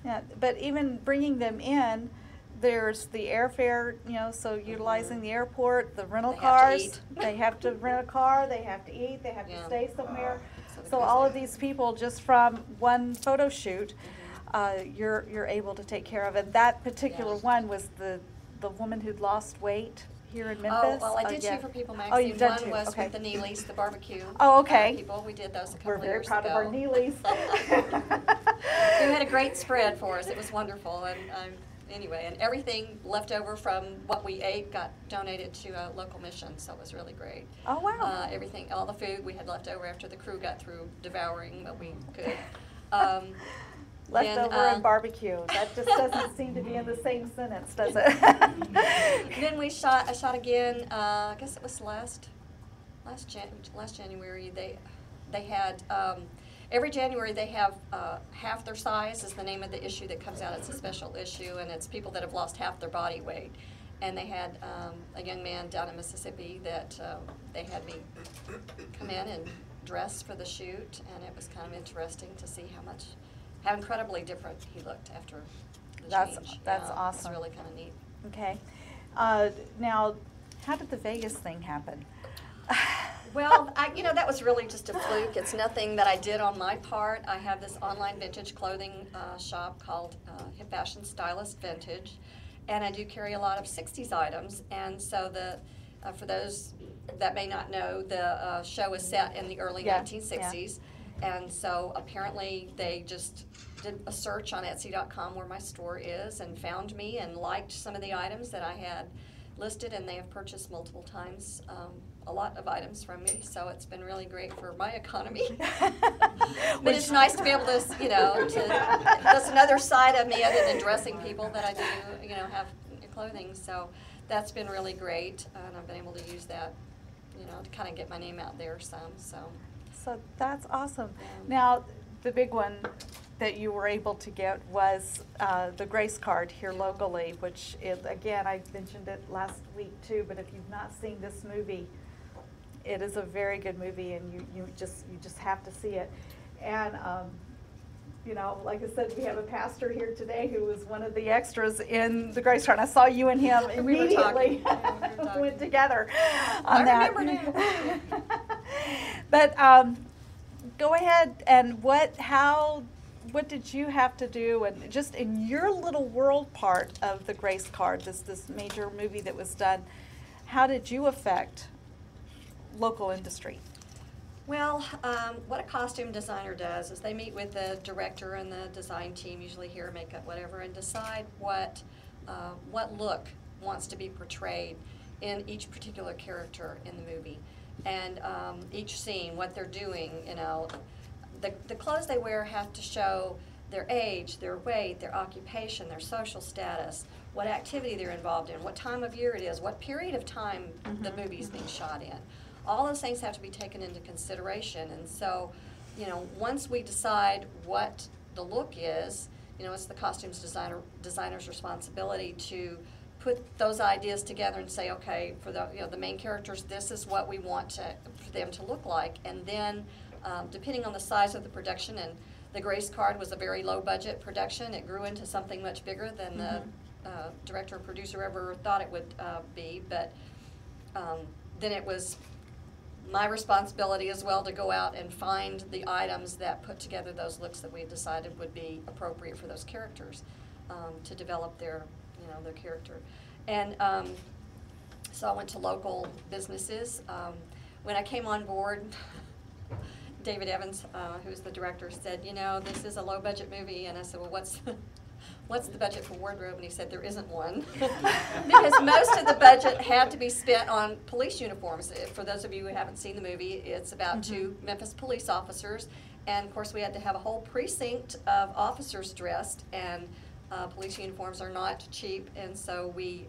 Yeah, but even bringing them in, there's the airfare, so utilizing the airport, the rental They have to cars. eat. They have to rent a car, they have to eat, they have to Yeah. stay somewhere. So the So cruise all line. of these people, just from one photo shoot, you're able to take care of. And that particular Yes. one was the woman who'd lost weight here in Oh, Memphis. well, I did yeah. two for People Oh, Magazine. you've done One two, was okay. with the Neelys, the barbecue. Oh, okay. People, we did those a couple We're of very years proud of our ago. Neelys. They had a great spread for us. It was wonderful, and anyway, and everything left over from what we ate got donated to a local mission, so it was really great. Oh, wow. Everything, all the food we had left over after the crew got through devouring what we could. Leftover then, and barbecue. That just doesn't seem to be in the same sentence, does it? Then I shot again. I guess it was last January. They had every January they have Half Their Size is the name of the issue that comes out. It's a special issue, and it's people that have lost half their body weight. And they had a young man down in Mississippi that they had me come in and dress for the shoot, and it was kind of interesting to see how incredibly different he looked after the That's change. awesome. It's really kind of neat. Okay. Now, how did the Vegas thing happen? Well, that was really just a fluke. It's nothing that I did on my part. I have this online vintage clothing shop called Hip Fashion Stylist Vintage, and I do carry a lot of 60s items. And so for those that may not know, the show is set in the early 1960s. And so apparently they just did a search on Etsy.com where my store is and found me and liked some of the items that I had listed, and they have purchased multiple times a lot of items from me, so it's been really great for my economy. But it's nice to be able to, that's another side of me other than dressing people that I do, have clothing, so that's been really great, and I've been able to use that, to kind of get my name out there some, so. So that's awesome. Now, the big one that you were able to get was the Grace Card here locally, which is, again, I mentioned it last week too, but if you've not seen this movie, it is a very good movie, and you just have to see it. And like I said, we have a pastor here today who was one of the extras in the Grace Card. I saw you and him We were immediately talking. went together on I that. remember now. But go ahead and what did you have to do, and just in your little world part of the Grace Card, this major movie that was done, how did you affect local industry? Well, what a costume designer does is they meet with the director and the design team, usually hair, makeup, whatever, and decide what look wants to be portrayed in each particular character in the movie. And each scene, what they're doing, the clothes they wear have to show their age, their weight, their occupation, their social status, what activity they're involved in, what time of year it is, what period of time the movie's being shot in. All those things have to be taken into consideration. And so, once we decide what the look is, it's the costumes designer's responsibility to put those ideas together and say, okay, for the main characters, this is what we want for them to look like. And then, depending on the size of the production and The Grace Card was a very low-budget production. It grew into something much bigger than the director and producer ever thought it would be, but then it was my responsibility as well to go out and find the items that put together those looks that we had decided would be appropriate for those characters, to develop their, their character. And so I went to local businesses. When I came on board, David Evans, who's the director, said, this is a low-budget movie. And I said, well, what's the budget for wardrobe? And he said, there isn't one. Because most of the budget had to be spent on police uniforms. For those of you who haven't seen the movie, it's about 2 Memphis police officers. And of course, we had to have a whole precinct of officers dressed, and police uniforms are not cheap. And so we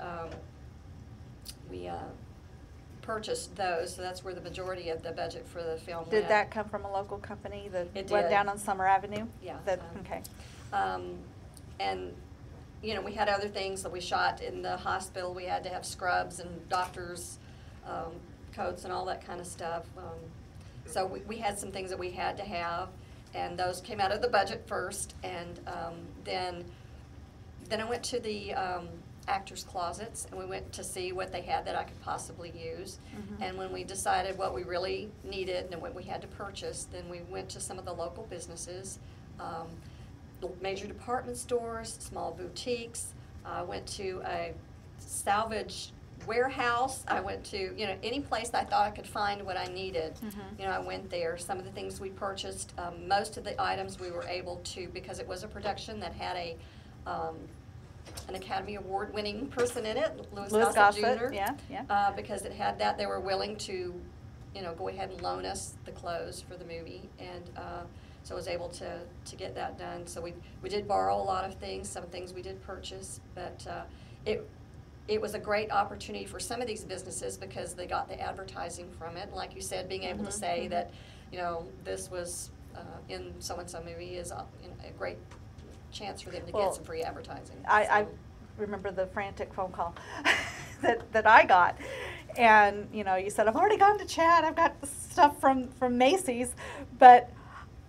purchased those, so that's where the majority of the budget for the film went. Did that come from a local company that It went did. down on Summer Avenue? Yeah. Okay. And, we had other things that we shot in the hospital. We had to have scrubs and doctors' coats and all that kind of stuff. So we had some things that we had to have, and those came out of the budget first. And then I went to the actors' closets, and we went to see what they had that I could possibly use. And when we decided what we really needed and what we had to purchase, then we went to some of the local businesses, major department stores, small boutiques. I went to a salvage warehouse. I went to, any place I thought I could find what I needed. I went there. Some of the things we purchased, most of the items we were able to, because it was a production that had an Academy Award winning person in it, Louis Gossett Jr. Yeah. Because it had that, they were willing to, go ahead and loan us the clothes for the movie, and so I was able to get that done. So we did borrow a lot of things. Some things we did purchase, but it was a great opportunity for some of these businesses because they got the advertising from it. Like you said, being able to say that, this was in so-and-so movie is a great chance for them to get some free advertising. I remember the frantic phone call that I got, and you said, I've already gone to Chad, I've got stuff from Macy's, but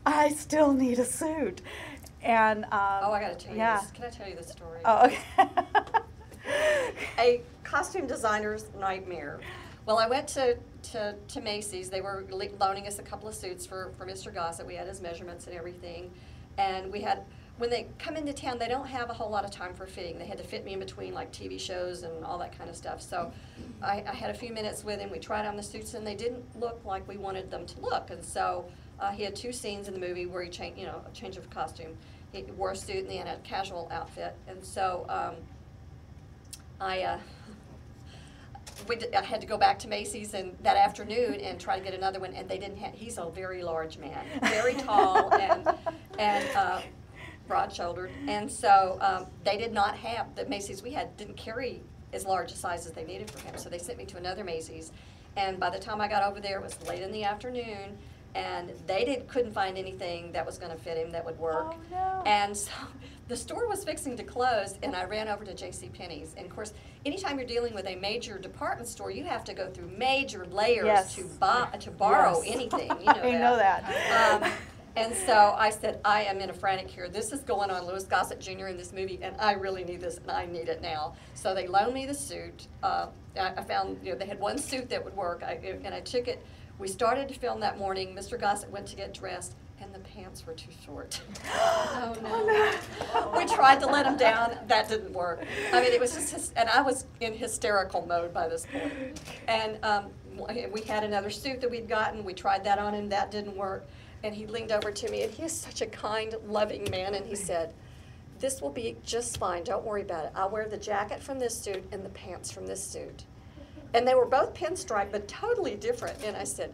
I still need a suit. And I got to tell you this. Can I tell you this story? Oh, okay. A costume designer's nightmare. Well, I went to Macy's. They were loaning us a couple of suits for Mr. Gossett. We had his measurements and everything, and when they come into town, they don't have a whole lot of time for fitting. They had to fit me in between like TV shows and all that kind of stuff. So I had a few minutes with him. We tried on the suits, and they didn't look like we wanted them to look. And so he had 2 scenes in the movie where he changed, a change of costume. He wore a suit and then a casual outfit. And so I had to go back to Macy's and that afternoon and try to get another one, and they didn't have. He's a very large man, very tall and broad-shouldered, and so they did not have the Macy's we had didn't carry as large a size as they needed for him. So they sent me to another Macy's, and by the time I got over there, it was late in the afternoon, and they couldn't find anything that was going to fit him that would work. Oh, no. And so the store was fixing to close, and I ran over to JCPenney's. And of course, anytime you're dealing with a major department store, you have to go through major layers to borrow anything. I know that. And so I said, I am in a frantic here. This is going on, Louis Gossett Jr. in this movie, and I really need this, and I need it now. So they loaned me the suit. I found, they had one suit that would work, and I took it. We started to film that morning. Mr. Gossett went to get dressed, and the pants were too short. Oh, no. We tried to let him down. That didn't work. I mean, it was just, and I was in hysterical mode by this point. And we had another suit that we'd gotten. We tried that on him. That didn't work. And he leaned over to me, and he is such a kind, loving man, and he said, this will be just fine. Don't worry about it. I'll wear the jacket from this suit and the pants from this suit. And they were both pinstripe, but totally different. And I said,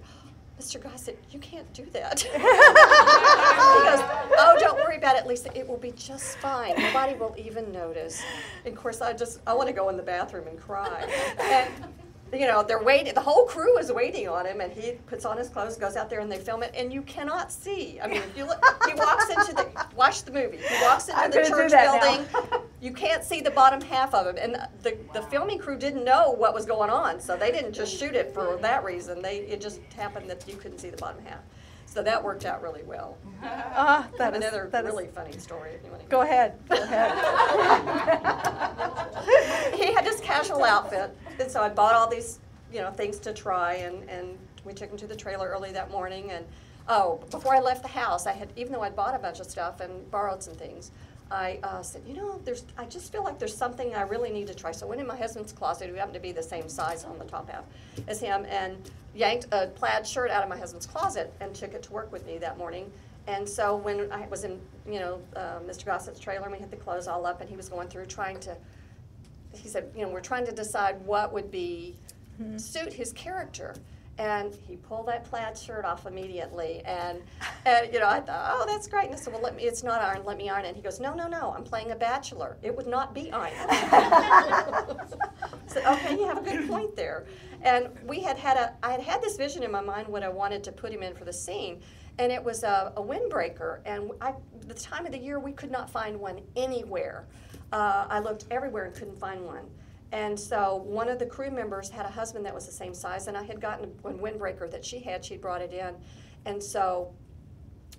Mr. Gossett, you can't do that. He goes, oh, don't worry about it, Lisa. It will be just fine. Nobody will even notice. And of course, I want to go in the bathroom and cry. And they're waiting. The whole crew is waiting on him, and he puts on his clothes, goes out there, and they film it, and you cannot see. I mean, if you look, he walks into watch the movie. He walks into the church building. You can't see the bottom half of him, and the filming crew didn't know what was going on, so they didn't just shoot it for that reason. It just happened that you couldn't see the bottom half. So that worked out really well. Ah, I have that is, another that is, really funny story if you want to. go ahead, go ahead. He had this casual outfit, and so I bought all these, things to try, and we took him to the trailer early that morning, and, before I left the house, even though I'd bought a bunch of stuff and borrowed some things, I said, I just feel like there's something I really need to try. So I went in my husband's closet, who happened to be the same size on the top half as him, and yanked a plaid shirt out of my husband's closet and took it to work with me that morning. And so when I was in, Mr. Gossett's trailer, and we had the clothes all up, and he was going through he said, we're trying to decide what would suit his character. And he pulled that plaid shirt off immediately, and I thought, oh, that's great. And I said, well, it's not ironed, let me iron it. And he goes, no, I'm playing a bachelor. It would not be ironed. I said, okay, you have a good point there. And I had this vision in my mind what I wanted to put him in for the scene, and it was a windbreaker. And the time of the year, we could not find one anywhere. I looked everywhere and couldn't find one. And so one of the crew members had a husband that was the same size, and I had gotten one windbreaker that she'd brought it in. And so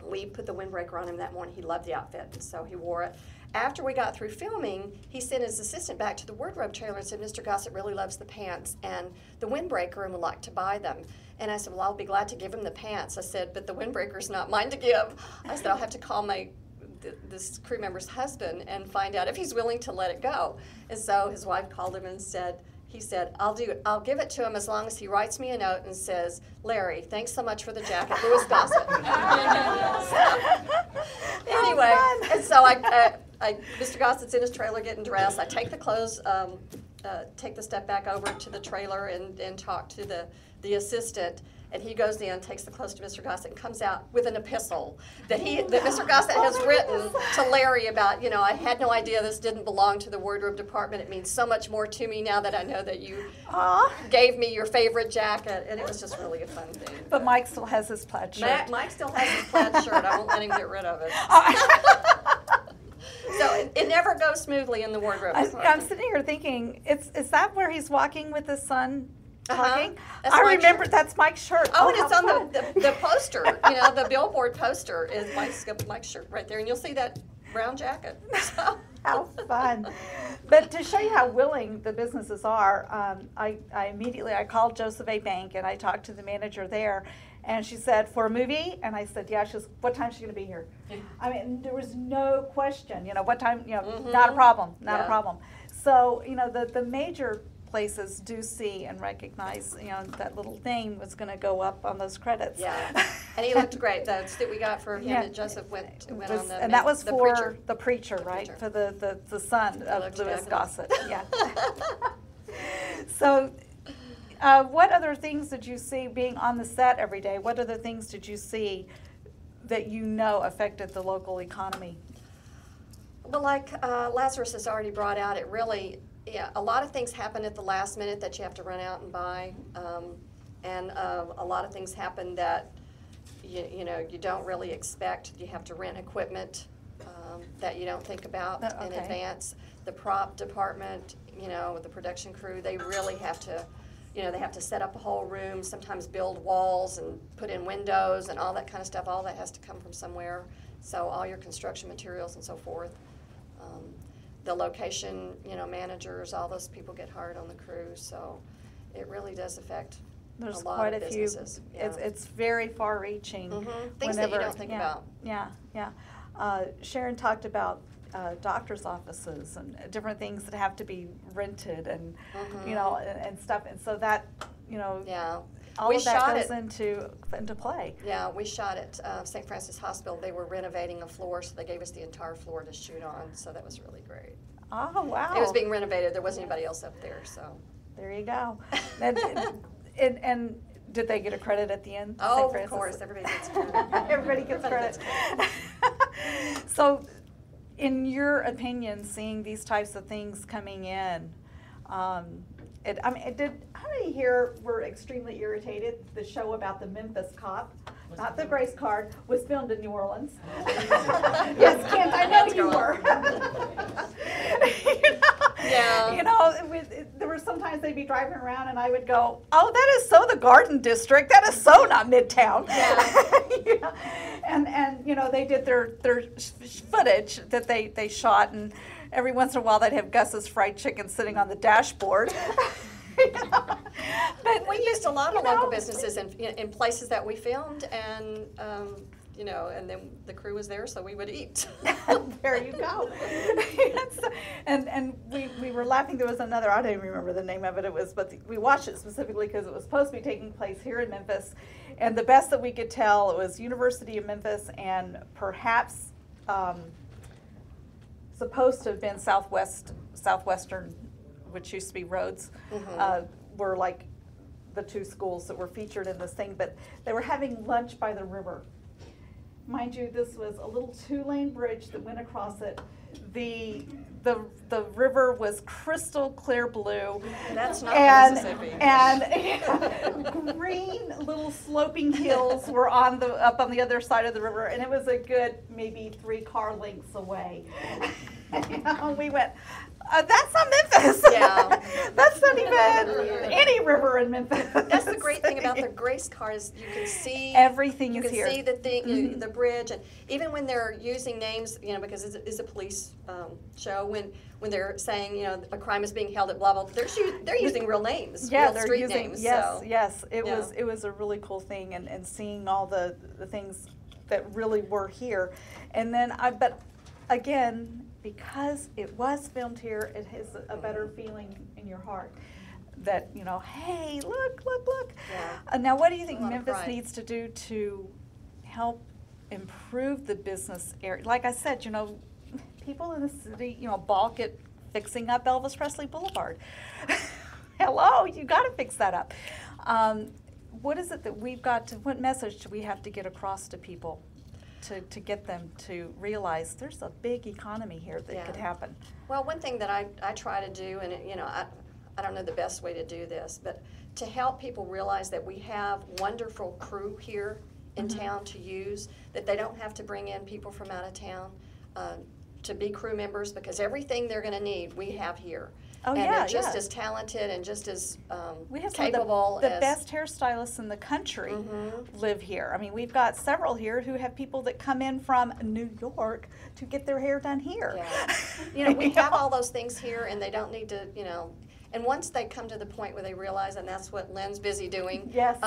we put the windbreaker on him that morning. He loved the outfit, and so he wore it. After we got through filming, he sent his assistant back to the wardrobe trailer and said, Mr. Gossett really loves the pants and the windbreaker and would like to buy them. And I said, well, I'll be glad to give him the pants. I said, but the windbreaker's not mine to give. I said, I'll have to call this crew member's husband and find out if he's willing to let it go. And so his wife called him and he said, I'll do it. I'll give it to him as long as he writes me a note and says, Larry, thanks so much for the jacket, Louis Gossett. Anyway, and so Mr. Gossett's in his trailer getting dressed. I take the clothes, take the step back over to the trailer and talk to the assistant. And he goes in, takes the clothes to Mr. Gossett, and comes out with an epistle that Mr. Gossett has written to Larry about, I had no idea this didn't belong to the wardrobe department. It means so much more to me now that I know that you gave me your favorite jacket. And it was just really a fun thing. But Mike still has his plaid shirt. Mike still has his plaid shirt. I won't let him get rid of it. So it never goes smoothly in the wardrobe department. I'm sitting here thinking, is that where he's walking with his son? Talking? That's I Mike's remember shirt. that's Mike's shirt. Oh, and it's how on fun. the poster, the billboard poster is Mike's shirt right there, and you'll see that brown jacket. So. How fun. But to show you how willing the businesses are, I immediately called Joseph A. Bank, and I talked to the manager there, and she said, for a movie? And I said, yeah. She goes, what time is she going to be here? I mean, there was no question, what time, not a problem, not a problem. So, the major places do see and recognize, that little name was going to go up on those credits. Yeah, and he looked great. The suit we got for him that Joseph went on the and that was the for preacher. the preacher, right? For the son of Louis Gossett. Yeah. So, what other things did you see being on the set every day? What other things did you see that affected the local economy? Well, like Lazarus has already brought out, a lot of things happen at the last minute that you have to run out and buy, and a lot of things happen that you don't really expect. You have to rent equipment that you don't think about in advance. The prop department, the production crew, they really have to, they have to set up a whole room, sometimes build walls and put in windows and all that kind of stuff. All that has to come from somewhere. So all your construction materials and so forth. The location, managers, all those people get hired on the crew, so it really does affect There's a lot quite of a few. businesses. Yeah. It's very far-reaching. Things that you don't think about. Yeah. Sharon talked about doctor's offices and different things that have to be rented and and stuff, and so that Yeah. all of that goes into play. Yeah, we shot at St. Francis Hospital. They were renovating a floor, so they gave us the entire floor to shoot on, so that was really great. Oh, wow. It was being renovated. There wasn't anybody else up there, so. There you go. And did they get a credit at the end? Oh, St. Francis? of course. Everybody gets credit. Everybody gets credit. So, in your opinion, seeing these types of things coming in, how many here were extremely irritated? The show about the Memphis cop, not the Grace Card, was filmed in New Orleans. Yes, Kent, I know you were. Yeah. You know, there were sometimes they'd be driving around and I would go, oh, that is so the Garden District. That is so not Midtown. Yeah. You know? And you know, they did their footage that they shot, and every once in a while they'd have Gus's Fried Chicken sitting on the dashboard. You know? But We used a lot of you know, local businesses in places that we filmed, and you know, and then the crew was there, so we would eat. There you go. Yes. And we were laughing. There was another, I don't even remember the name of it. But we watched it specifically because it was supposed to be taking place here in Memphis. And the best that we could tell, it was University of Memphis and perhaps supposed to have been Southwestern, which used to be Rhodes, were like the two schools that were featured in this thing. But they were having lunch by the river. Mind you, this was a little 2-lane bridge that went across it. The river was crystal clear blue. That's not and, Mississippi. And green little sloping hills were up on the other side of the river, and it was a good maybe 3 car lengths away. You know, we went, that's not Memphis. Yeah. That's not even any river in Memphis. That's the great thing about the Grace cars. You can see everything is here. You here. can see the thing, the bridge, and even when they're using names, you know, because it's a police show. When they're saying, you know, a crime is being held at blah blah, they're using real names, Yeah, real they're street using names. yes, So. yes. It Yeah. was a really cool thing, and seeing all the things that really were here, and then but again, because it was filmed here, it has a better feeling in your heart that, you know, hey, look. Yeah. Now, what do you think A lot of Memphis pride. needs to do to help improve the business area? Like I said, you know, people in the city, you know, balk at fixing up Elvis Presley Boulevard. Hello, you got to fix that up. What is it that we've got to, what message do we have to get across to people to get them to realize there's a big economy here that could happen? Well, one thing that I try to do, and you know, I don't know the best way to do this, but to help people realize that we have wonderful crew here in town to use, that they don't have to bring in people from out of town to be crew members, because everything they're going to need we have here. Oh, and yeah, they're just yeah. as talented and just as We have capable some of the as best hairstylists in the country live here. I mean, we've got several here who have people that come in from New York to get their hair done here. Yeah. You know, we have all those things here, and they don't need to, you know, and once they come to the point where they realize, and that's what Lynn's busy doing. Yes.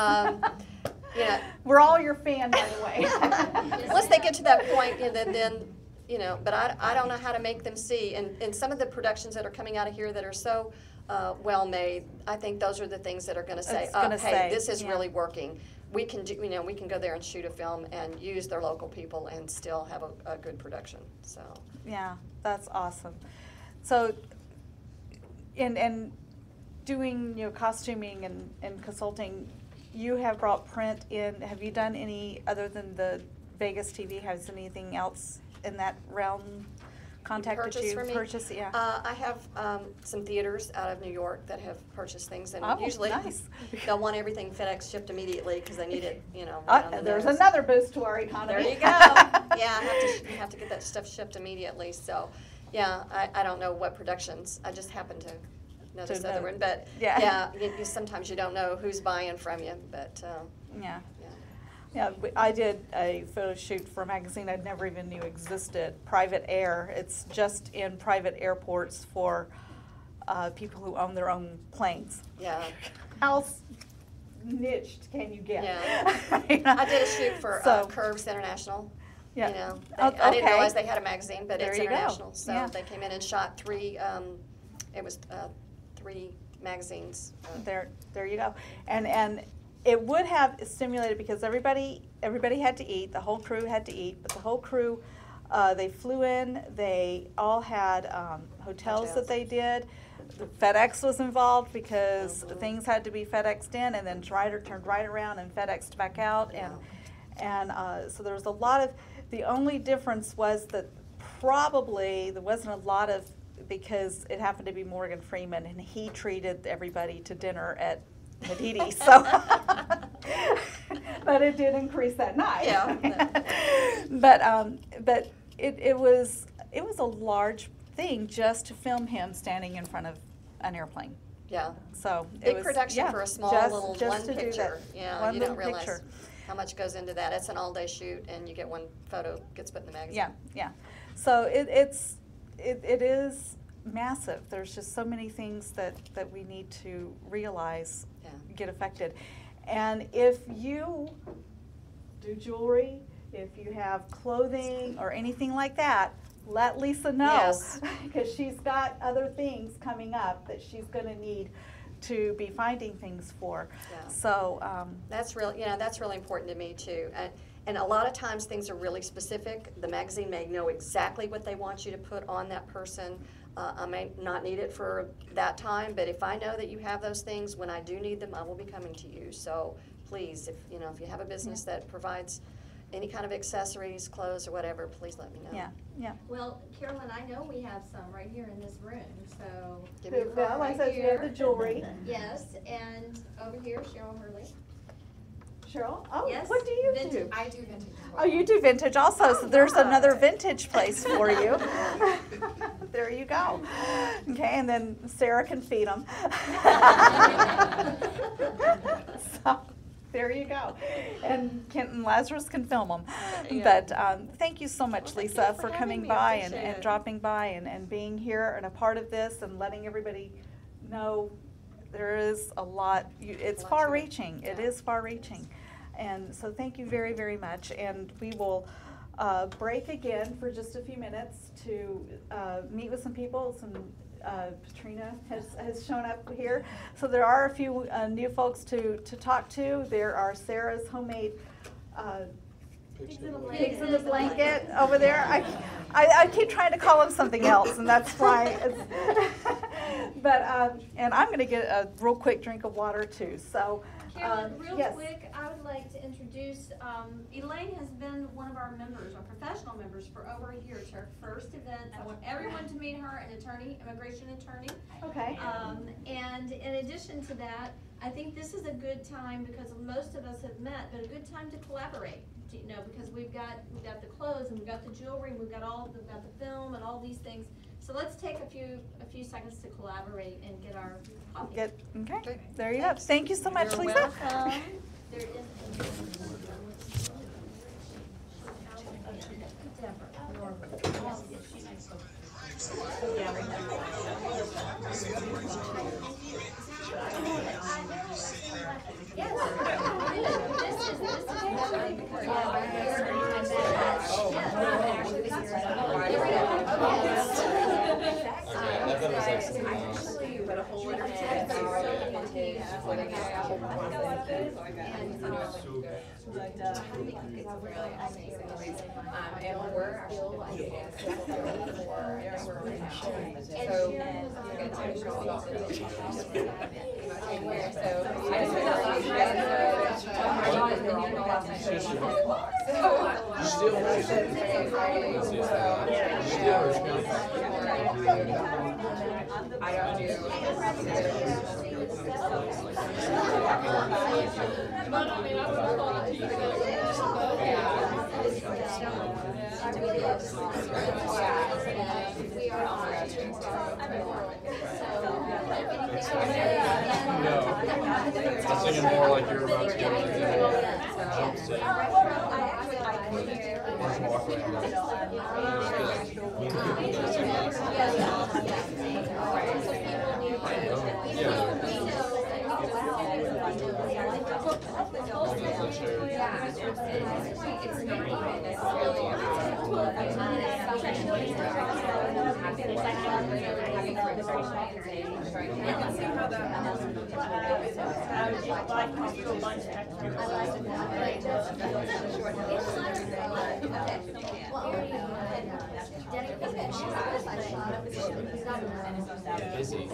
You know, We're all your fan, by the way. once they get to that point, you know, then you know, but I don't know how to make them see. And some of the productions that are coming out of here that are so well made, I think those are the things that are going to say, hey, this is really working. We can do, you know, we can go there and shoot a film and use their local people and still have a good production. So Yeah, that's awesome. So, and doing, you know, costuming and consulting, you have brought print in. Have you done any other than the Vegas TV? Has anything else in that realm contacted you? from me? Purchase, yeah. I have some theaters out of New York that have purchased things, and Oh, usually nice. they'll want everything FedEx shipped immediately because they need it, you know. right on the There's nose. another boost to our economy. There you go. Yeah, I have to get that stuff shipped immediately. So, yeah, I don't know what productions. I just happen to know this other one, but Yeah. you sometimes you don't know who's buying from you, but Yeah. yeah. Yeah, I did a photo shoot for a magazine I never even knew existed, Private Air. It's just in private airports for people who own their own planes. Yeah. How niched can you get? Yeah. You know? I did a shoot for So- Curves International. Yeah. You know, Oh, I didn't okay. realize they had a magazine, but There it's you go. international. So Yeah. they came in and shot 3. It was 3 magazines. There you go. And it would have stimulated, because everybody had to eat, the whole crew had to eat, but the whole crew, they flew in, they all had hotels that they did. The FedEx was involved because things had to be FedExed in and then turned right around and FedExed back out. And so there was a lot of, the only difference was that probably there wasn't a lot of, because it happened to be Morgan Freeman and he treated everybody to dinner at Medidi, so but it did increase that night. Yeah. But it was a large thing just to film him standing in front of an airplane. Yeah. So it Big was, production yeah, for a small just- little just one to do picture. that. Yeah, One you don't little realize picture. how much goes into that. It's an all-day shoot, and you get one photo gets put in the magazine. Yeah, yeah. So it is massive. There's just so many things that we need to realize Yeah. get affected. And if you do jewelry, if you have clothing or anything like that, let Lisa know. Yes. Because she's got other things coming up that she's gonna need to be finding things for. Yeah. So, That's that's really important to me too. And a lot of times things are really specific. The magazine may know exactly what they want you to put on that person. I may not need it for that time, but if I know that you have those things, when I do need them, I will be coming to you. So please, if you have a business that provides any kind of accessories, clothes, or whatever, please let me know. yeah, yeah. Well, Carolyn, I know we have some right here in this room, so. Give me a call. Well, like I said, we have the jewelry. Yes, and over here, Cheryl Hurley. Cheryl, oh, Yes, what do you vintage. do? I do vintage as well. Oh, you do vintage also, so there's another vintage place for you. There you go. Okay, and then Sarah can feed them. So, there you go. And Kent and Lazarus can film them. Yeah. But thank you so much, Well, thank Lisa, you for for having coming me. by Appreciate and it. dropping by and being here and a part of this and letting everybody know there is a lot. It's lot to it. far-reaching. It Yeah. is far-reaching. And so thank you very, very much. And we will break again for just a few minutes to meet with some people. Patrina has shown up here. So there are a few new folks to talk to. There are Sarah's homemade pigs in the blanket over there. I keep trying to call them something else, and that's why. But and I'm going to get a real quick drink of water too. So. Carolyn, real yes. quick, I would like to introduce, Elaine has been one of our members, our professional members, for over a year. It's her first event. I want everyone to meet her, an attorney, immigration attorney. Okay. And in addition to that, I think this is a good time, because most of us have met, but a good time to collaborate. Because we've got the clothes, and we've got the jewelry, and we've got the film, and all these things. So let's take a few seconds to collaborate and get our coffee. Okay. There you go. Thank you so much, You're Lisa. welcome. There is. And we're actually I'm thinking more like you're about to get into a jump set. Busy.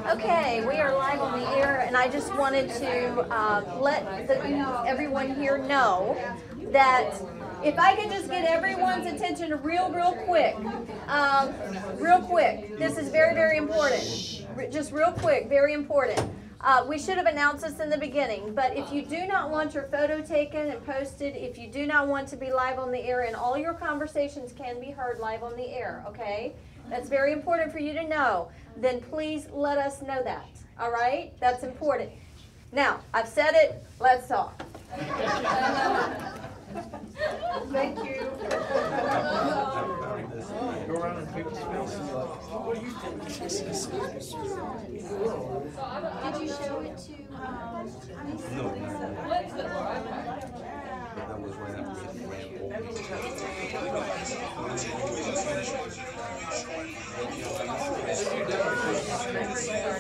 Okay, we are live on the air, and I just wanted to let everyone here know that if I could just get everyone's attention real quick, this is very, very important. Just real quick, very important. We should have announced this in the beginning, but if you do not want your photo taken and posted, if you do not want to be live on the air, and all your conversations can be heard live on the air, okay? That's very important for you to know. Then please let us know that, all right? That's important. Now, I've said it, let's talk. Thank you. Go around in people's faces and be like, what do you think this is? Did you show it to, No. That was right after this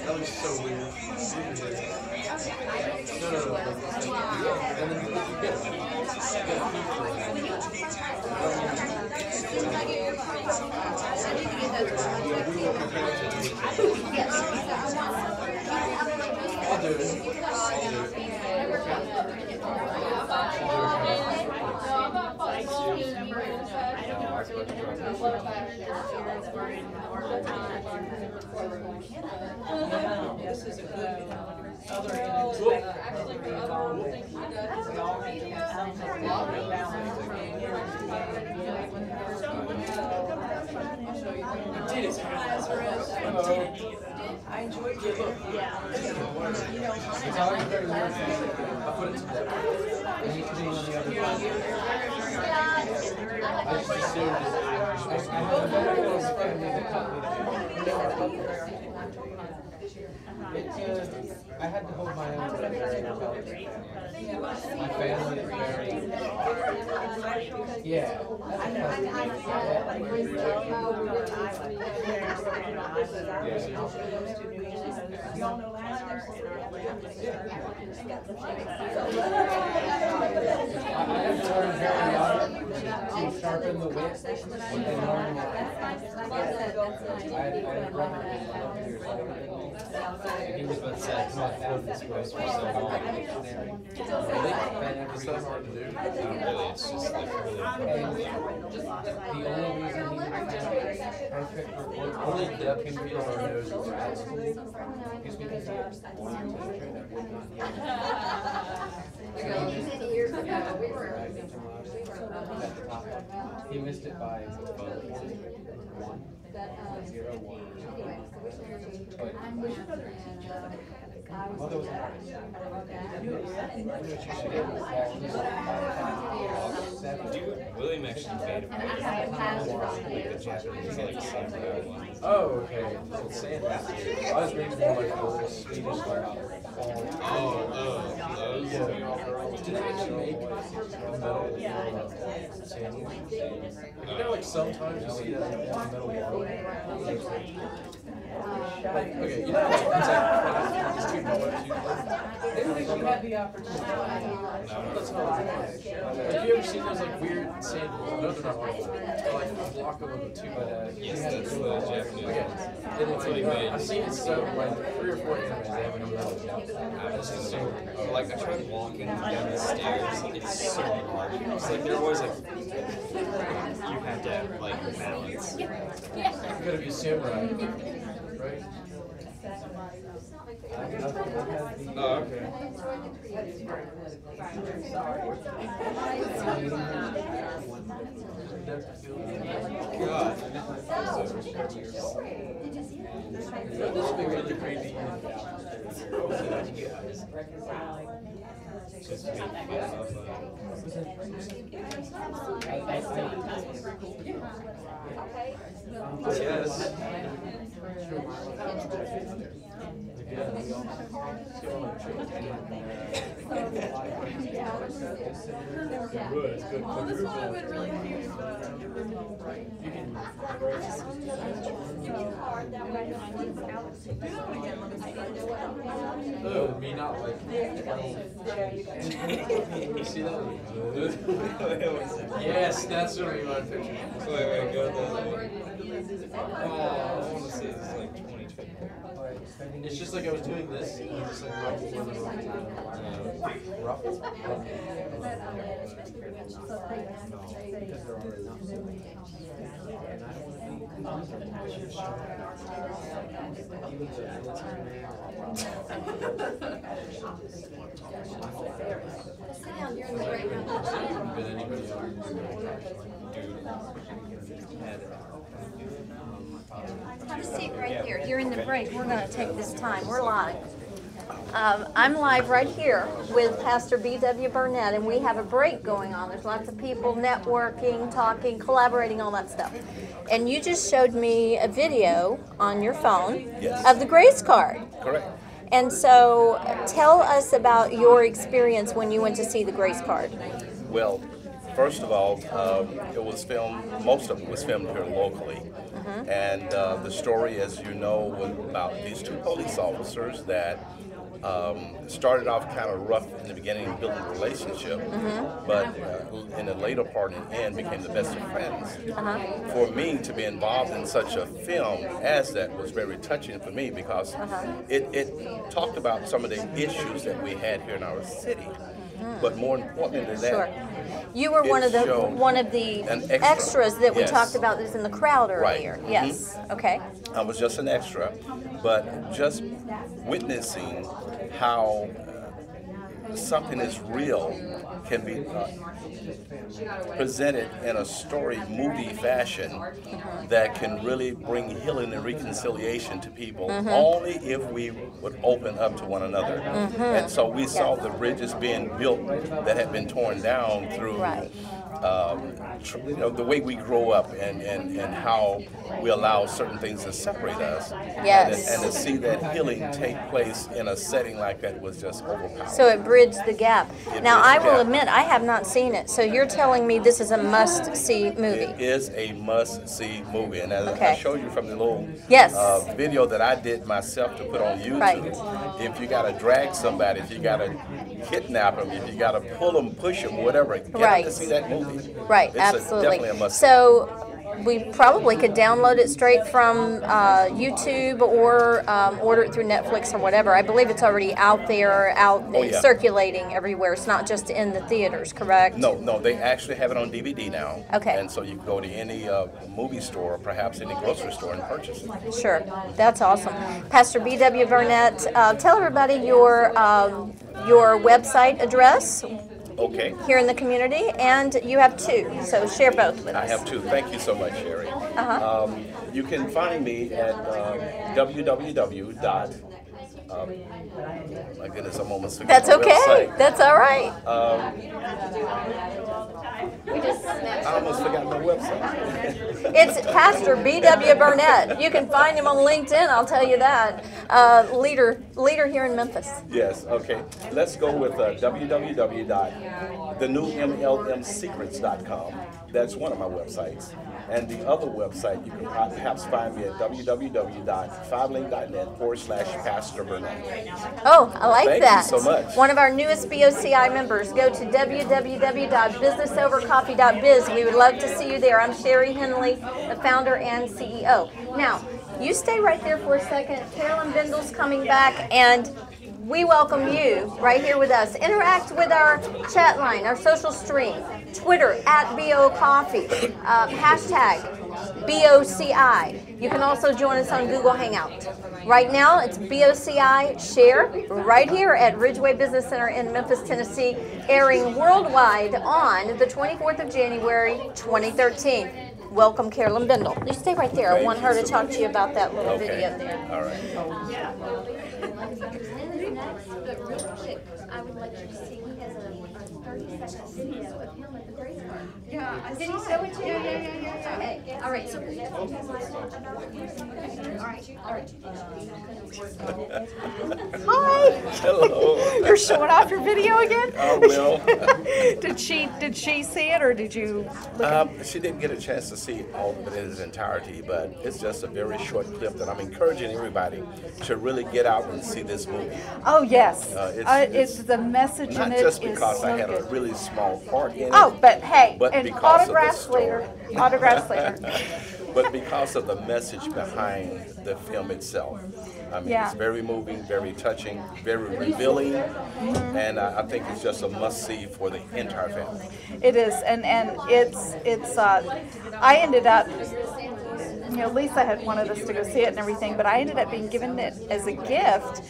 That was so weird. No. And then you get it. I'll do it. This is a good other I enjoyed it. Yeah. I put it to that. I need to be on the other side. I just assumed I had to hold my own. My family is very. Yeah. Y'all know last year. I had to learn very young to sharpen the wit and learn I had a brother who was 12 years old. He was about to say, come on, out this way for so long. Really? It's not hard to do. Not really, it's just like really. The only reason he didn't have perfect report only depth can feel our noses are at school is because he had one teacher that would not hear. years ago, we were. He missed it by 1, 0, 1. But mother was an artist. You know what you should do? William actually made a like a Japanese like samurai one. Oh, okay. So it's sand. I was reading more like a little Swedish like Those? yeah. Did they actually make metal sand? You know, like sometimes you see that in metal wall. Like, okay, you know, it's like these two boys. You had the opportunity. That's not like. Have you ever seen those like weird sand balls? No, they're not like they're like a block of them too. But Yes, that's the Japanese. okay. That's what he made. I've seen it so like 3 or 4 animes. They have a metal. This is so, like, I tried walking down the stairs, it's so hard. It's like, they're always like, you have to have, like, balance. You gotta be samurai, right? Oh, okay. God. This would be really crazy. Just make fun of Yes. Oh, this one would have been really cute, but it was all right. You can card that way. Do that one again, let me see. Oh, me not like. You see that? Yes, that's what we want to picture. Wait, go to the other one. Oh, I want to see this is like 2012. It's just like I was doing this, and it's like rough, Have a seat right here. During the break, we're going to take this time. We're live. I'm live right here with Pastor B.W. Burnett, and we have a break going on. There's lots of people networking, talking, collaborating, all that stuff. And you just showed me a video on your phone of the Grace card. Correct. And so tell us about your experience when you went to see the Grace card. Well, first of all, it was filmed, most of it was filmed here locally. And the story, as you know, was about these two police officers that started off kind of rough in the beginning, building a relationship, but in the later part and end became the best of friends. For me to be involved in such a film as that was very touching for me because it talked about some of the issues that we had here in our city. But more importantly than that, you were one of the extras that we talked about this in the crowd earlier. Right. Yes. Okay. I was just an extra, but just witnessing how something is real can be presented in a story movie fashion that can really bring healing and reconciliation to people only if we would open up to one another. And so we saw the bridges being built that had been torn down through you know, the way we grow up and how we allow certain things to separate us. Yes. And to see that healing take place in a setting like that was just overpowering. So it bridged the gap. Now, I will admit, I have not seen it. So you're telling me this is a must-see movie. It is a must-see movie. And as I showed you from the little video that I did myself to put on YouTube, if you got to drag somebody, if you got to kidnap them, if you got to pull them, push them, whatever, get them to see that movie. Right, it's absolutely. Definitely a must-see. So we probably could download it straight from YouTube or order it through Netflix or whatever. I believe it's already out there, circulating everywhere. It's not just in the theaters, correct? No, they actually have it on DVD now. Okay. And so you can go to any movie store, or perhaps any grocery store, and purchase it. Sure, that's awesome. Pastor B.W. Burnett, tell everybody your website address. Okay. Here in the community, and you have two, so share both with us. I have two. Thank you so much, Sherry. You can find me at www. My goodness, I'm almost forgetting. That's okay. Website. That's all right. I almost forgot my website. It's Pastor B.W. Burnett. You can find him on LinkedIn, I'll tell you that. Leader here in Memphis. Yes, okay. Let's go with www.thenewmlmsecrets.com. That's one of my websites. And the other website, you can perhaps find me at www.5link.net/Pastor Burnett. Oh, I like that. Thank you so much. One of our newest BOCI members. Go to www.businessovercoffee.biz. We would love to see you there. I'm Sherry Henley, the founder and CEO. Now, you stay right there for a second. Carolyn Bindle's coming back, and we welcome you right here with us. Interact with our chat line, our social stream, Twitter @BOCoffee, hashtag BOCI. You can also join us on Google Hangout. Right now, it's BOCI Share right here at Ridgeway Business Center in Memphis, Tennessee, airing worldwide on the 24th of January, 2013. Welcome, Carolyn Bindle. You stay right there. I want her to talk to you about that little video there. All right. But real quick, I would like you to see, he has a 30-second video of him at the Grace card. Yeah, I Did he saw show it. it to you? Yeah. Okay, all right, so. All right. Hi. Hello. You're showing off your video again? I will. Did she see it, or did you look She didn't get a chance to see all of it in its entirety, but it's just a very short clip that I'm encouraging everybody to really get out and see this movie. Oh, yes. It's the message Not in it just is because I so had a good. really small part in it. Oh, but hey, But and because of the autographs story. later. Autographs later. but because of the message behind the film itself. I mean, Yeah. it's very moving, very touching, very revealing, and I think it's just a must-see for the entire family. It is, and it's. I ended up, you know, Lisa had wanted us to go see it and everything, but I ended up being given it as a gift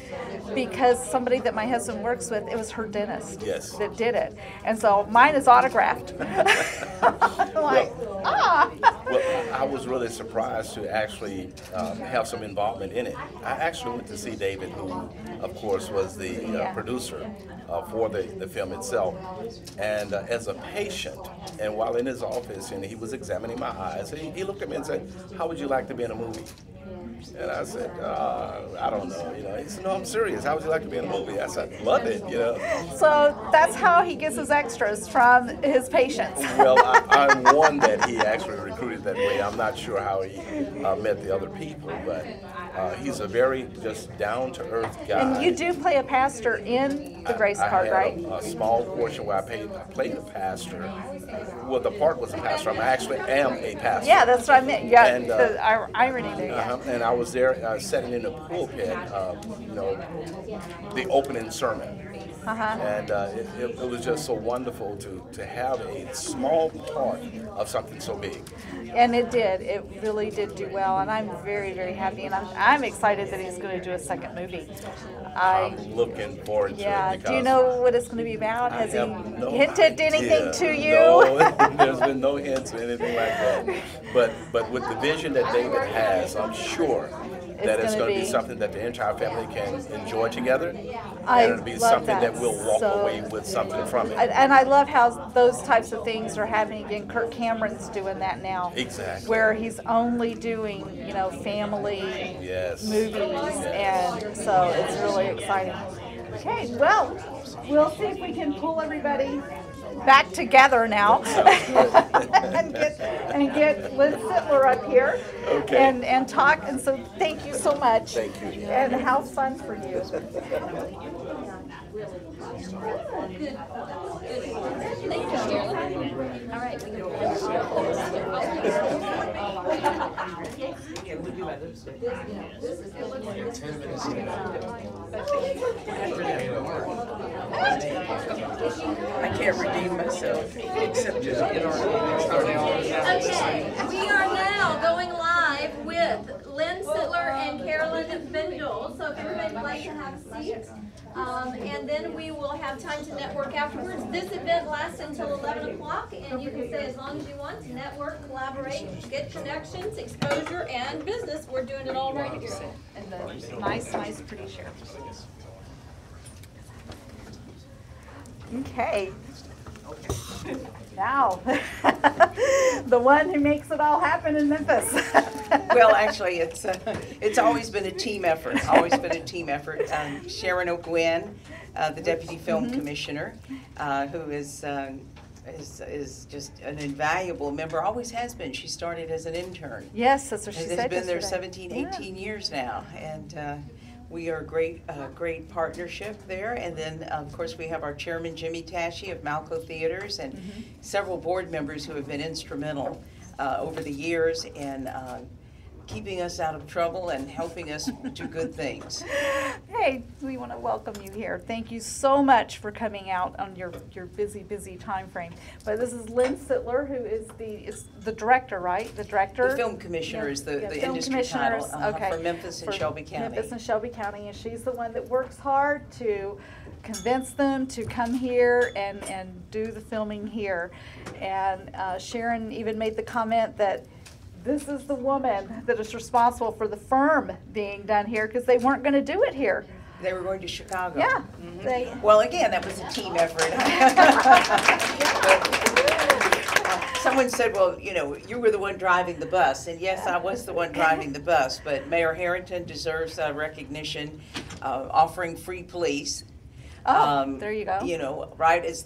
because somebody that my husband works with, it was her dentist Yes. that did it, and so mine is autographed. I'm like, Well, I was really surprised to actually have some involvement in it. I actually went to see David, who, of course, was the producer for the film itself. And as a patient, and while in his office, and he was examining my eyes, he looked at me and said, "How would you like to be in a movie?" And I said, I don't know, you know. He said, "No, I'm serious. How would you like to be in a movie?" I said, "Love it, you know." So that's how he gets his extras, from his patients. Well, I'm one that he actually recruited that way. I'm not sure how he met the other people, but he's a very just down-to-earth guy. And you do play a pastor in the Grace I part, had right? a small portion where I played a pastor. Well, the part was a pastor. I actually am a pastor. Yeah, that's what I meant. Yeah, And, the irony there. Yeah. And I was there sitting in the pulpit, you know, the opening sermon. And it was just so wonderful to have a small part of something so big. And it did. It really did do well, and I'm very, very happy. And I'm excited that he's going to do a second movie. I'm looking forward to Yeah. it. Do you know what it's going to be about? Has he no hinted anything idea. to you? No, there's been no hints or anything like that. But with the vision that David has, I'm sure that it's going to be something that the entire family can enjoy together, and it'll be something that we'll walk away with something from it. And I love how those types of things are happening again. Kirk Cameron's doing that now. Exactly. Where he's only doing, you know, family movies, and so it's really exciting. Okay, well, we'll see if we can pull everybody back together now and get Liz Sittler up here and talk. And so thank you so much. Thank you. And how fun for you. All right. I can't redeem myself except just get our Okay, we are now going live with Lynn Sittler and Carolyn Bindle. So if everybody would like to have a seat. And then we will have time to network afterwards. This event lasts until 11 o'clock, and you can stay as long as you want to network, collaborate, get connections, exposure, and business. We're doing it all right here. And the nice, pretty sheriff. Okay. Now, the one who makes it all happen in Memphis. Well, actually, it's always been a team effort. Always been a team effort. Sharon O'Gwen, the deputy film commissioner, who is just an invaluable member. Always has been. She started as an intern. Yes, that's what she said. Has been there yesterday. 17, 18 years now, and we are a great partnership there. And then, of course, we have our chairman, Jimmy Tashi of Malco Theaters, and several board members who have been instrumental over the years in keeping us out of trouble and helping us do good things. Hey, we want to welcome you here. Thank you so much for coming out on your busy time frame. But this is Lynn Sittler, who is the director, right? The director? The film commissioner is the film industry title okay. for Memphis and Shelby County. Memphis and Shelby County, and she's the one that works hard to convince them to come here and do the filming here. And Sharon even made the comment that this is the woman that is responsible for the firm being done here, because they weren't going to do it here. They were going to Chicago. Yeah. Well, again, that was a team effort. Someone said, well, you know, you were the one driving the bus. And yes, I was the one driving the bus. But Mayor Harrington deserves recognition, offering free police. There you go. You know, right as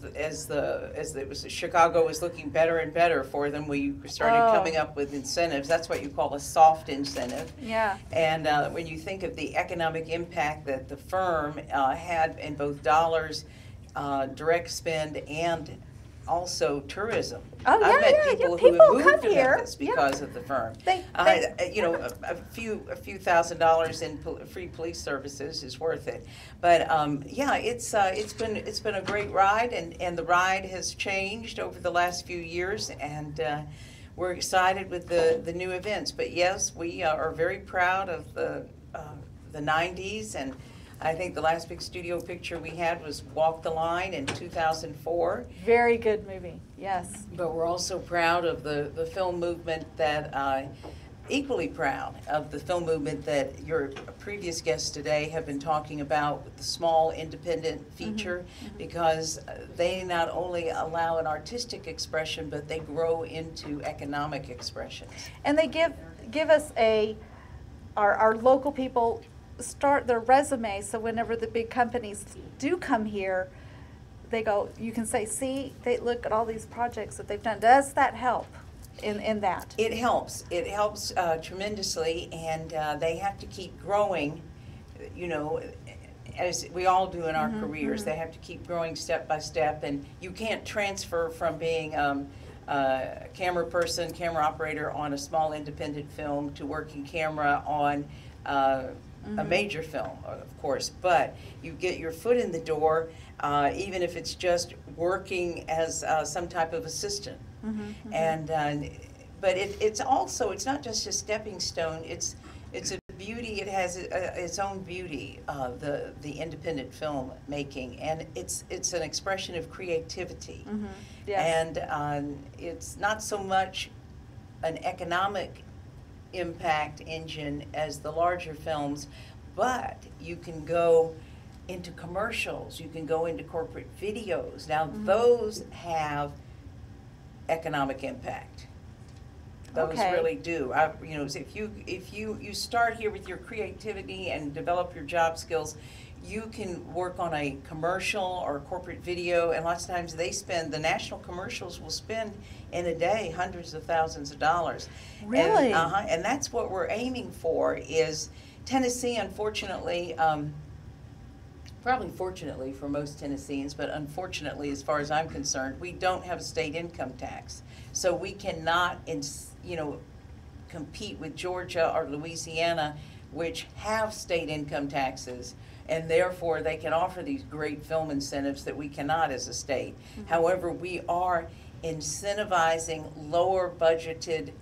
Chicago was looking better and better for them, we started coming up with incentives. That's what you call a soft incentive. Yeah. And when you think of the economic impact that the firm had in both dollars, direct spend, and also tourism. Oh, yeah, I've met yeah, people yeah, who people have come moved to here, Memphis yeah. because of the firm. You know, a few $1,000s in free police services is worth it. But yeah, it's been a great ride, and the ride has changed over the last few years, and we're excited with the new events. But yes, we are very proud of the 90s, and I think the last big studio picture we had was Walk the Line in 2004. Very good movie, yes. But we're also proud of the film movement that, equally proud of the film movement that your previous guests today have been talking about with the small independent feature, because they not only allow an artistic expression, but they grow into economic expressions. And they give us our local people start their resume, so whenever the big companies do come here, they go, you can say, see, they look at all these projects that they've done. Does that help in that? It helps. It helps tremendously, and they have to keep growing, you know, as we all do in our careers. They have to keep growing step by step, and you can't transfer from being a camera person, camera operator on a small independent film to working camera on a major film, of course, but you get your foot in the door, even if it's just working as some type of assistant. And but it's also, it's not just a stepping stone. It's a beauty. It has its own beauty. The independent film making, and it's an expression of creativity. Yes. And it's not so much an economic impact engine as the larger films, but you can go into commercials, you can go into corporate videos. Now those have economic impact. Those really do. You know, if you start here with your creativity and develop your job skills, you can work on a commercial or a corporate video, and lots of times the national commercials will spend in a day hundreds of thousands of dollars. Really? And that's what we're aiming for. Is Tennessee, unfortunately, probably fortunately for most Tennesseans, but unfortunately, as far as I'm concerned, we don't have a state income tax. So we cannot, you know, compete with Georgia or Louisiana, which have state income taxes, and therefore they can offer these great film incentives that we cannot as a state. However, we are incentivizing lower budgeted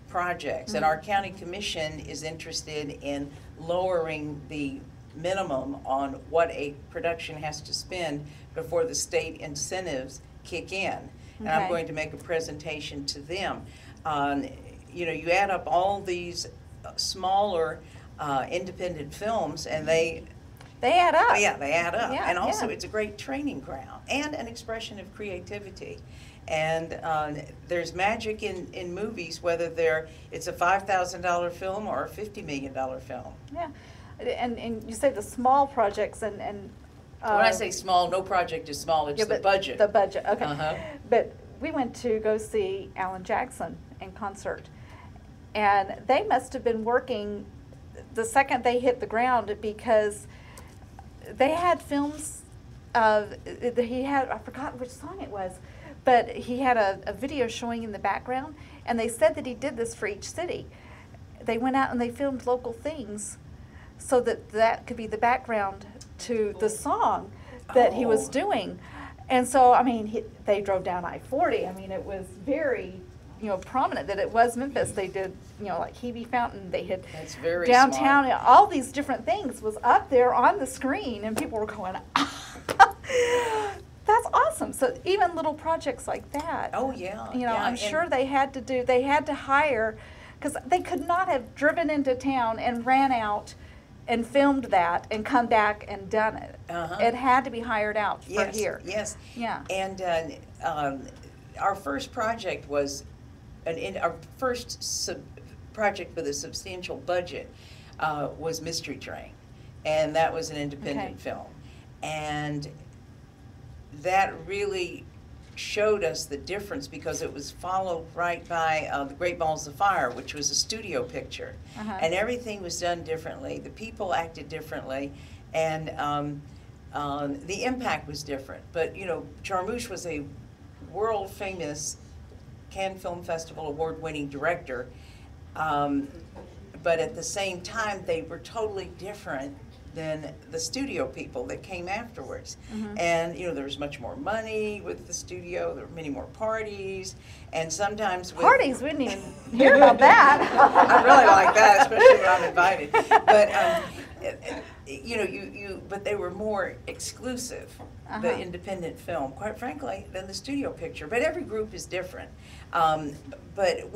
projects, and our county commission is interested in lowering the minimum on what a production has to spend before the state incentives kick in. And I'm going to make a presentation to them. You know, you add up all these smaller independent films, and they add up. Oh, yeah, they add up. And also it's a great training ground and an expression of creativity. And there's magic in movies, whether it's a $5,000 film or a $50 million film. Yeah, and you say the small projects and when I say small, no project is small, it's the budget. The budget, okay. But we went to go see Alan Jackson in concert, and they must have been working the second they hit the ground, because they had films he had, I forgot which song it was, but he had a video showing in the background, and they said that he did this for each city. They went out and they filmed local things so that could be the background to the song that he was doing. And so, I mean, they drove down I-40. I mean, it was very, you know, prominent that it was Memphis. They did, you know, like Hebe Fountain. They had downtown. Smart. All these different things was up there on the screen, and people were going, that's awesome. So even little projects like that. Oh, yeah. You know, I'm sure they had to hire, because they could not have driven into town and ran out and filmed that and come back and done it. It had to be hired out for here. Yes. Yeah. And our first project was, our first project with a substantial budget was Mystery Train, and that was an independent film, and that really showed us the difference, because it was followed right by The Great Balls of Fire, which was a studio picture. And everything was done differently. The people acted differently, and the impact was different. But, you know, Jarmusch was a world famous Cannes Film Festival award-winning director. But at the same time, they were totally different than the studio people that came afterwards. And, you know, there was much more money with the studio, there were many more parties, and sometimes with... Parties, we didn't even hear about that. I really like that, especially when I'm invited. But, you know, but they were more exclusive, the independent film, quite frankly, than the studio picture. But every group is different. But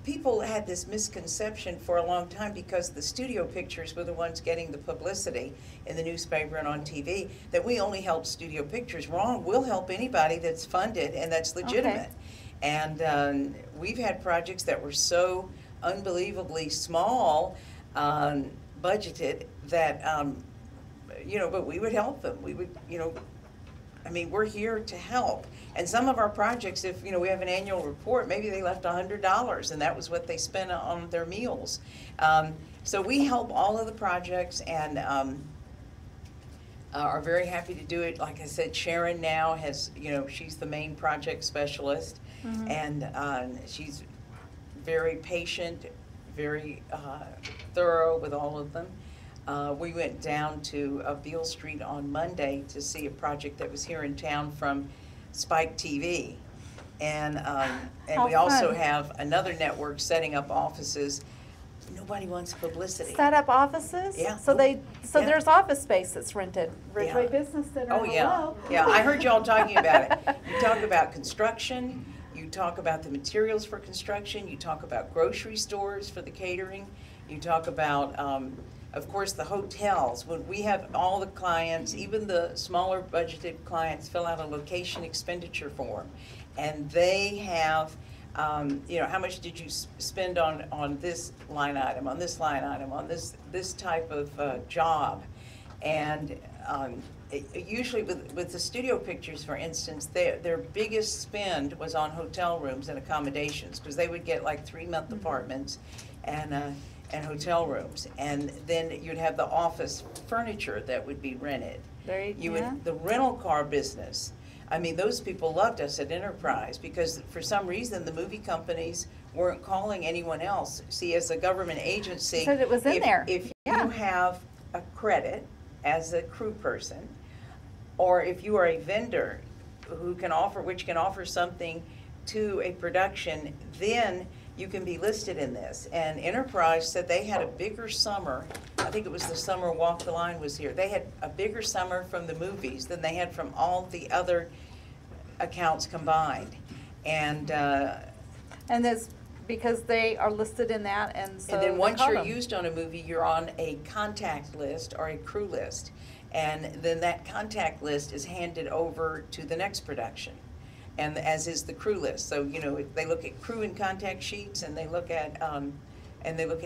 people had this misconception for a long time because the studio pictures were the ones getting the publicity in the newspaper and on TV, that we only help studio pictures. Wrong. We'll help anybody that's funded and that's legitimate. And we've had projects that were so unbelievably small, budgeted, that, you know, but we would help them. We would, you know, I mean, we're here to help. And some of our projects, if, you know, we have an annual report, maybe they left $100 and that was what they spent on their meals. So we help all of the projects and are very happy to do it. Like I said, Sharon now has, you know, she's the main project specialist, and she's very patient, very thorough with all of them. We went down to Beale Street on Monday to see a project that was here in town from Spike TV. And we also have another network setting up offices. Nobody wants publicity. Set up offices? Yeah. So there's office space that's rented. Ridgeway Business Center. Oh, yeah. Hello. Yeah, I heard y'all talking about it. You talk about construction, you talk about the materials for construction, you talk about grocery stores for the catering, you talk about, of course, the hotels. When we have all the clients, even the smaller budgeted clients, fill out a location expenditure form. And they have, you know, how much did you spend on this line item, on this line item, on this type of job. And usually with the studio pictures, for instance, their biggest spend was on hotel rooms and accommodations, because they would get like 3-month apartments and hotel rooms, and then you'd have the office furniture that would be rented. The rental car business. I mean, those people loved us at Enterprise because for some reason the movie companies weren't calling anyone else. See, as a government agency, Said it was in there. If you have a credit as a crew person, or if you are a vendor which can offer something to a production, then you can be listed in this. And Enterprise said they had a bigger summer. I think it was the summer Walk the Line was here. They had a bigger summer from the movies than they had from all the other accounts combined. And that's because they are listed in that, and so. And then once call you're them. used on a movie, you're on a contact list or a crew list. And then that contact list is handed over to the next production, and as is the crew list. So, you know, they look at crew and contact sheets, and they look at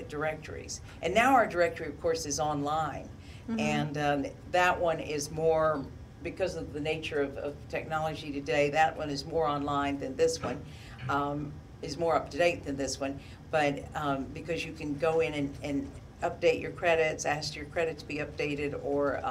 directories. And now our directory, of course, is online, and that one is more, because of the nature of technology today, that one is more online than this one, is more up to date than this one. But because you can go in and update your credits, ask your credit to be updated, or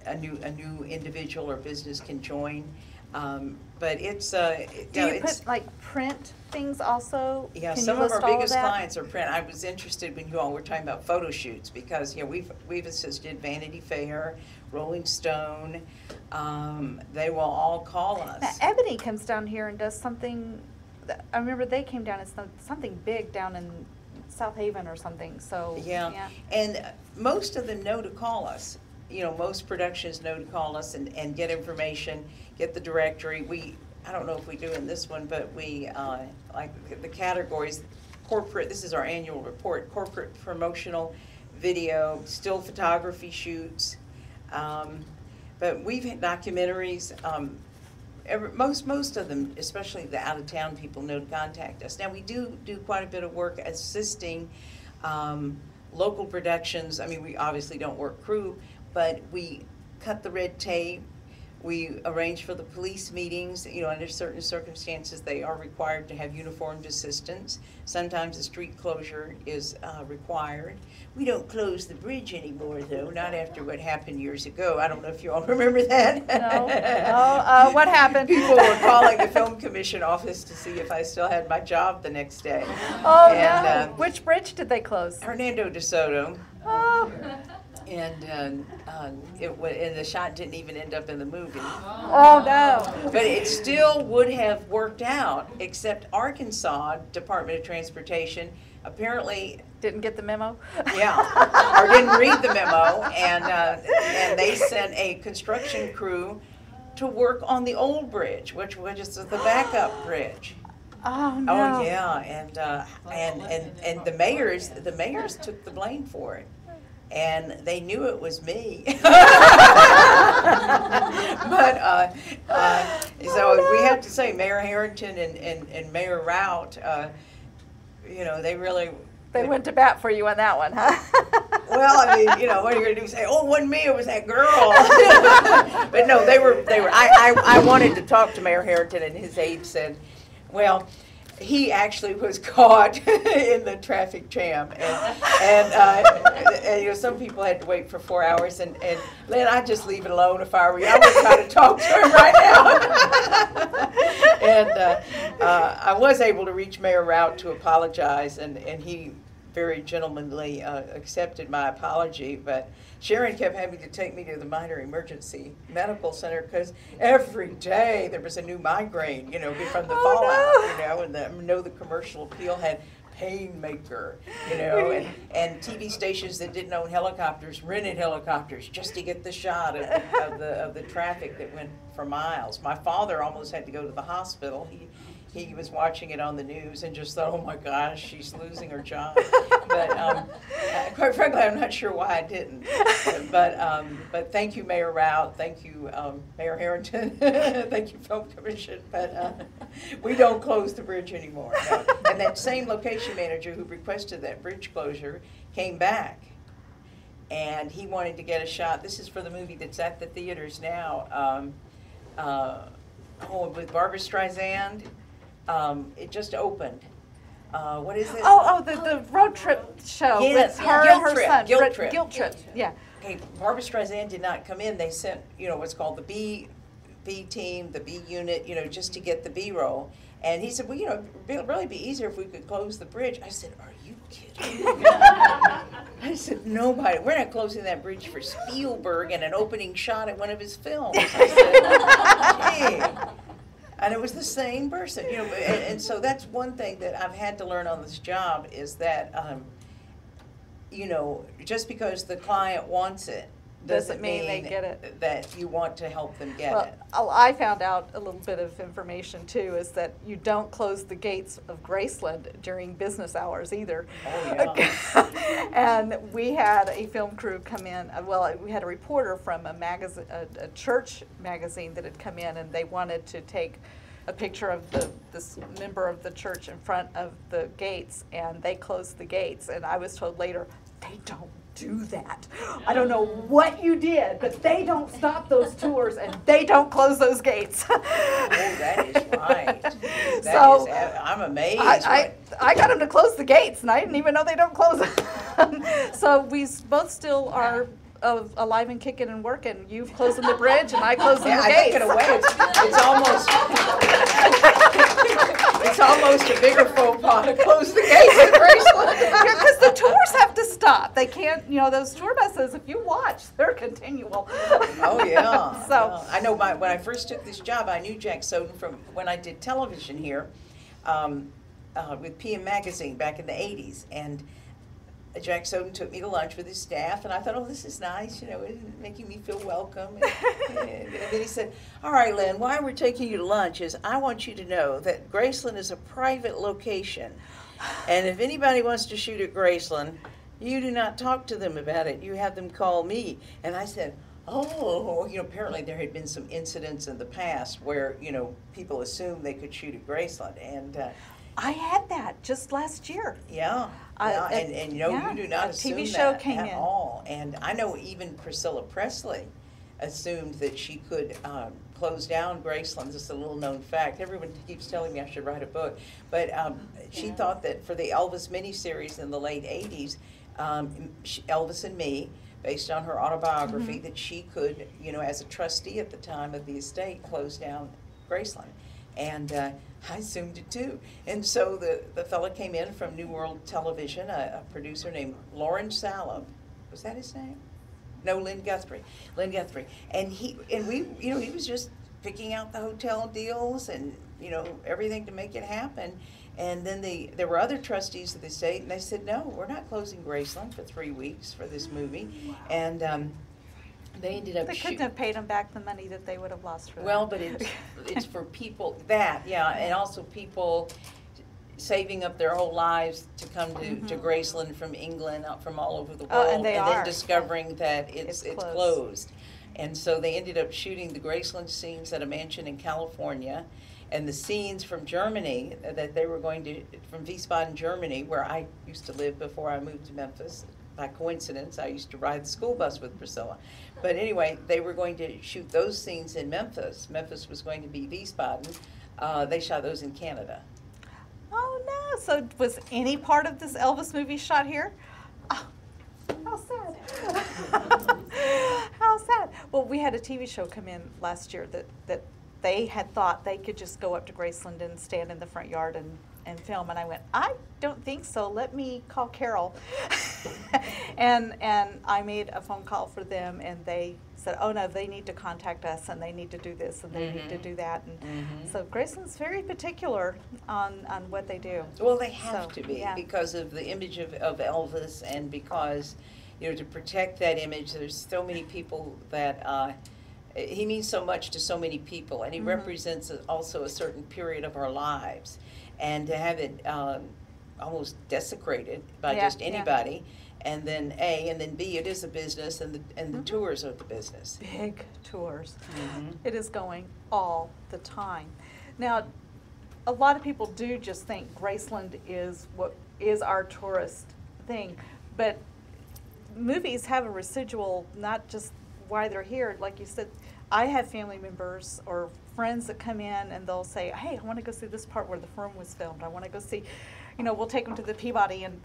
a new individual or business can join. But it's Do you put like print things also? Yeah, Can some you of our list all biggest that? clients are print. I was interested when you all were talking about photo shoots, because, you know, we've assisted Vanity Fair, Rolling Stone. They will all call us. Now, Ebony comes down here and does something. I remember they came down. It's something big down in South Haven or something. So Yeah, and most of them know to call us. You know, most productions know to call us and get information, get the directory. I don't know if we do in this one, but we, like the categories, corporate, this is our annual report, corporate promotional video, still photography shoots. But we've had documentaries, most of them, especially the out-of-town people, know to contact us. Now, we do quite a bit of work assisting local productions. I mean, we obviously don't work crew, but we cut the red tape. We arrange for the police meetings. You know, under certain circumstances, they are required to have uniformed assistants. Sometimes a street closure is required. We don't close the bridge anymore, though, not after what happened years ago. I don't know if you all remember that. No. What happened? People were calling the Film Commission office to see if I still had my job the next day. Oh, And, no. Which bridge did they close? Hernando de Soto. Oh. And the shot didn't even end up in the movie. Oh, no. But it still would have worked out, except Arkansas Department of Transportation apparently didn't get the memo. Yeah, or didn't read the memo, and they sent a construction crew to work on the old bridge, which was the backup bridge. Oh no. Oh yeah, and the mayors took the blame for it. And they knew it was me. But so we have to say Mayor Harrington and Mayor Rout, you know, they really... They went to bat for you on that one, huh? Well, I mean, you know, what are you going to do? Say, oh, it wasn't me, it was that girl. But no, they were, I wanted to talk to Mayor Harrington, and his aide said, well, he actually was caught in the traffic jam, and you know, some people had to wait for 4 hours, and Lynn, I'd just leave it alone if I were you. I would try to talk to him right now. And I was able to reach Mayor Rout to apologize, and he very gentlemanly accepted my apology, but Sharon kept having to take me to the minor emergency medical center because every day there was a new migraine, you know, from the fallout, you know, and the commercial appeal had Painmaker, you know, and TV stations that didn't own helicopters rented helicopters just to get the shot of the traffic that went for miles. My father almost had to go to the hospital. He was watching it on the news and just thought, oh my gosh, she's losing her job. But quite frankly, I'm not sure why I didn't. But thank you, Mayor Rout. Thank you, Mayor Harrington. Thank you, Film Commission. But we don't close the bridge anymore. No. And that same location manager who requested that bridge closure came back. And he wanted to get a shot. This is for the movie that's at the theaters now. With Barbra Streisand. It just opened. What is it? The road trip show yes, with her Guilt and her Trip, son. Guilt Trip. Guilt Trip, yeah. Okay, Barbra Streisand did not come in. They sent, you know, what's called the B team, the B unit, you know, just to get the B-roll. And he said, well, you know, it'd really be easier if we could close the bridge. I said, are you kidding? I said, nobody. We're not closing that bridge for Spielberg and an opening shot at one of his films. I said, gee. And it was the same person, you know, and so that's one thing that I've had to learn on this job is that, you know, just because the client wants it doesn't mean they get it. That you want to help them get it. Well, I found out a little bit of information too, is that you don't close the gates of Graceland during business hours either. Oh, yeah. And we had a film crew come in, we had a reporter from a magazine, a church magazine that had come in, and they wanted to take a picture of this member of the church in front of the gates, and they closed the gates, and I was told later, they don't do that. I don't know what you did, but they don't stop those tours and they don't close those gates. Oh, that is right. I'm amazed. I got them to close the gates, and I didn't even know they don't close them. So we both still are alive and kicking and working. You've closing the bridge, and I closing the gates. I think in a way it's almost a bigger faux pas to close the gates at Graceland. Yeah, because the tours have to stop. They can't, you know, those tour buses, if you watch, they're continual. Oh, yeah. So I know when I first took this job, I knew Jack Soden from when I did television here with PM Magazine back in the 80s. And Jack Soden took me to lunch with his staff, and I thought, oh, this is nice, you know, it's making me feel welcome. And then he said, all right, Lynn, why we're taking you to lunch is I want you to know that Graceland is a private location. And if anybody wants to shoot at Graceland, you do not talk to them about it. You have them call me. And I said, oh, you know, apparently there had been some incidents in the past where, you know, people assumed they could shoot at Graceland. And I had that just last year. Yeah. And you know, you do not assume TV show that came at in. all. And I know even Priscilla Presley assumed that she could close down Graceland. This is a little known fact. Everyone keeps telling me I should write a book. But she thought that for the Elvis miniseries in the late 80s, Elvis and Me, based on her autobiography, that she could, you know, as a trustee at the time of the estate, close down Graceland. And I assumed it too. And so the fella came in from New World Television, a producer named Lauren Salem. Was that his name? No, Lynn Guthrie. Lynn Guthrie. And we, you know, he was just picking out the hotel deals and, you know, everything to make it happen. And then there were other trustees of the estate, and they said, no, we're not closing Graceland for 3 weeks for this movie. And they ended up They couldn't have paid them back the money that they would have lost for that. Well, but it's for people and also people saving up their whole lives to come to Graceland from England, from all over the world, and then discovering that it's closed. And so they ended up shooting the Graceland scenes at a mansion in California, and the scenes from Germany that they were going to, from Wiesbaden, Germany, where I used to live before I moved to Memphis. By coincidence, I used to ride the school bus with Priscilla. But anyway, they were going to shoot those scenes in Memphis. Memphis was going to be Wiesbaden. They shot those in Canada. Oh no, so was any part of this Elvis movie shot here? Oh, how sad. How sad. Well, we had a TV show come in last year that they had thought they could just go up to Graceland and stand in the front yard and film, and I went, I don't think so, let me call Carol. and I made a phone call for them, and they said, oh no, they need to contact us, and they need to do this, and they need to do that. And so Graceland's very particular on what they do. Well, they have to be, because of the image of Elvis, and because, you know, to protect that image, there's so many people that he means so much to so many people, and he represents also a certain period of our lives. And to have it almost desecrated by just anybody, and then and then B, it is a business, and the tours are the business. Big tours. It is going all the time. Now, a lot of people do just think Graceland is what is our tourist thing, but movies have a residual, not just why they're here. Like you said, I have family members or friends that come in and they'll say, hey, I want to go see this part where The Firm was filmed. I want to go see, you know, we'll take them to the Peabody, and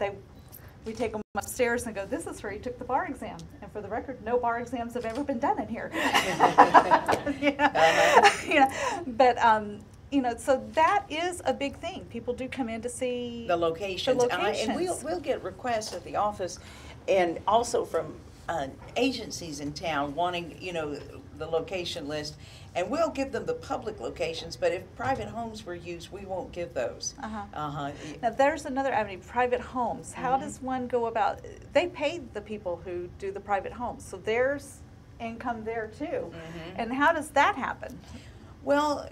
we take them upstairs and go, this is where you took the bar exam. And for the record, no bar exams have ever been done in here. But, you know, so that is a big thing. People do come in to see the locations. And we'll get requests at the office, and also from agencies in town wanting, you know, the location list, and we'll give them the public locations, but if private homes were used, we won't give those. Now there's another avenue, private homes. How does one go about, they pay the people who do the private homes, so there's income there too. And how does that happen? Well,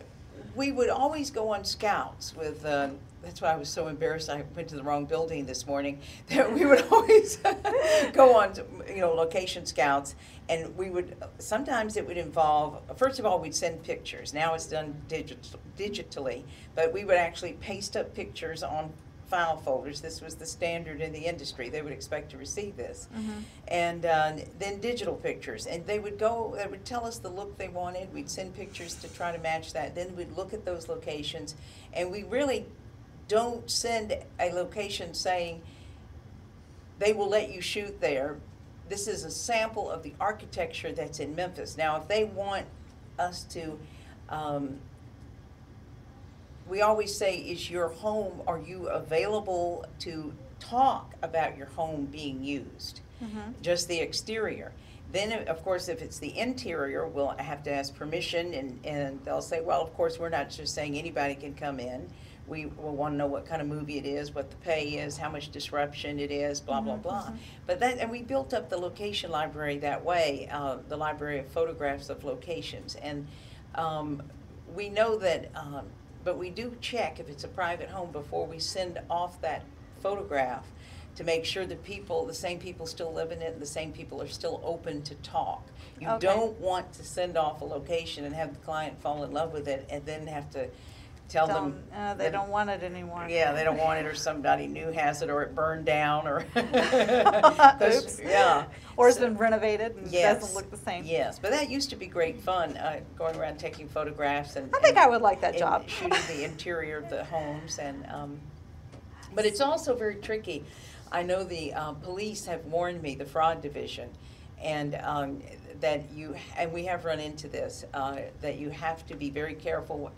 we would always go on scouts with, that's why I was so embarrassed I went to the wrong building this morning, that we would always go on, you know, location scouts, and we would, sometimes it would involve, first of all, we'd send pictures. Now it's done digitally, but we would actually paste up pictures on file folders. This was the standard in the industry. They would expect to receive this. And then digital pictures. And they would go, they would tell us the look they wanted. We'd send pictures to try to match that. Then we'd look at those locations, and we really don't send a location saying they will let you shoot there. This is a sample of the architecture that's in Memphis. Now, if they want us to, we always say, is your home, are you available to talk about your home being used? Just the exterior. Then, of course, if it's the interior, we'll have to ask permission, and they'll say, well, of course, we're not just saying anybody can come in. We will want to know what kind of movie it is, what the pay is, how much disruption it is, blah, blah, blah. But that, and we built up the location library that way, the library of photographs of locations. And we know that, but we do check if it's a private home before we send off that photograph to make sure that people, the same people still live in it, and the same people are still open to talk. You don't want to send off a location and have the client fall in love with it and then have to tell them they don't want it anymore. Yeah, they don't want it, or somebody new has it, or it burned down, or Oops. yeah, or it's been renovated and yes, doesn't look the same. Yes, but that used to be great fun, going around taking photographs and I think I would like that job. shooting the interior of the homes, and but it's also very tricky. I know the police have warned me, the fraud division, and that we have run into this, that you have to be very careful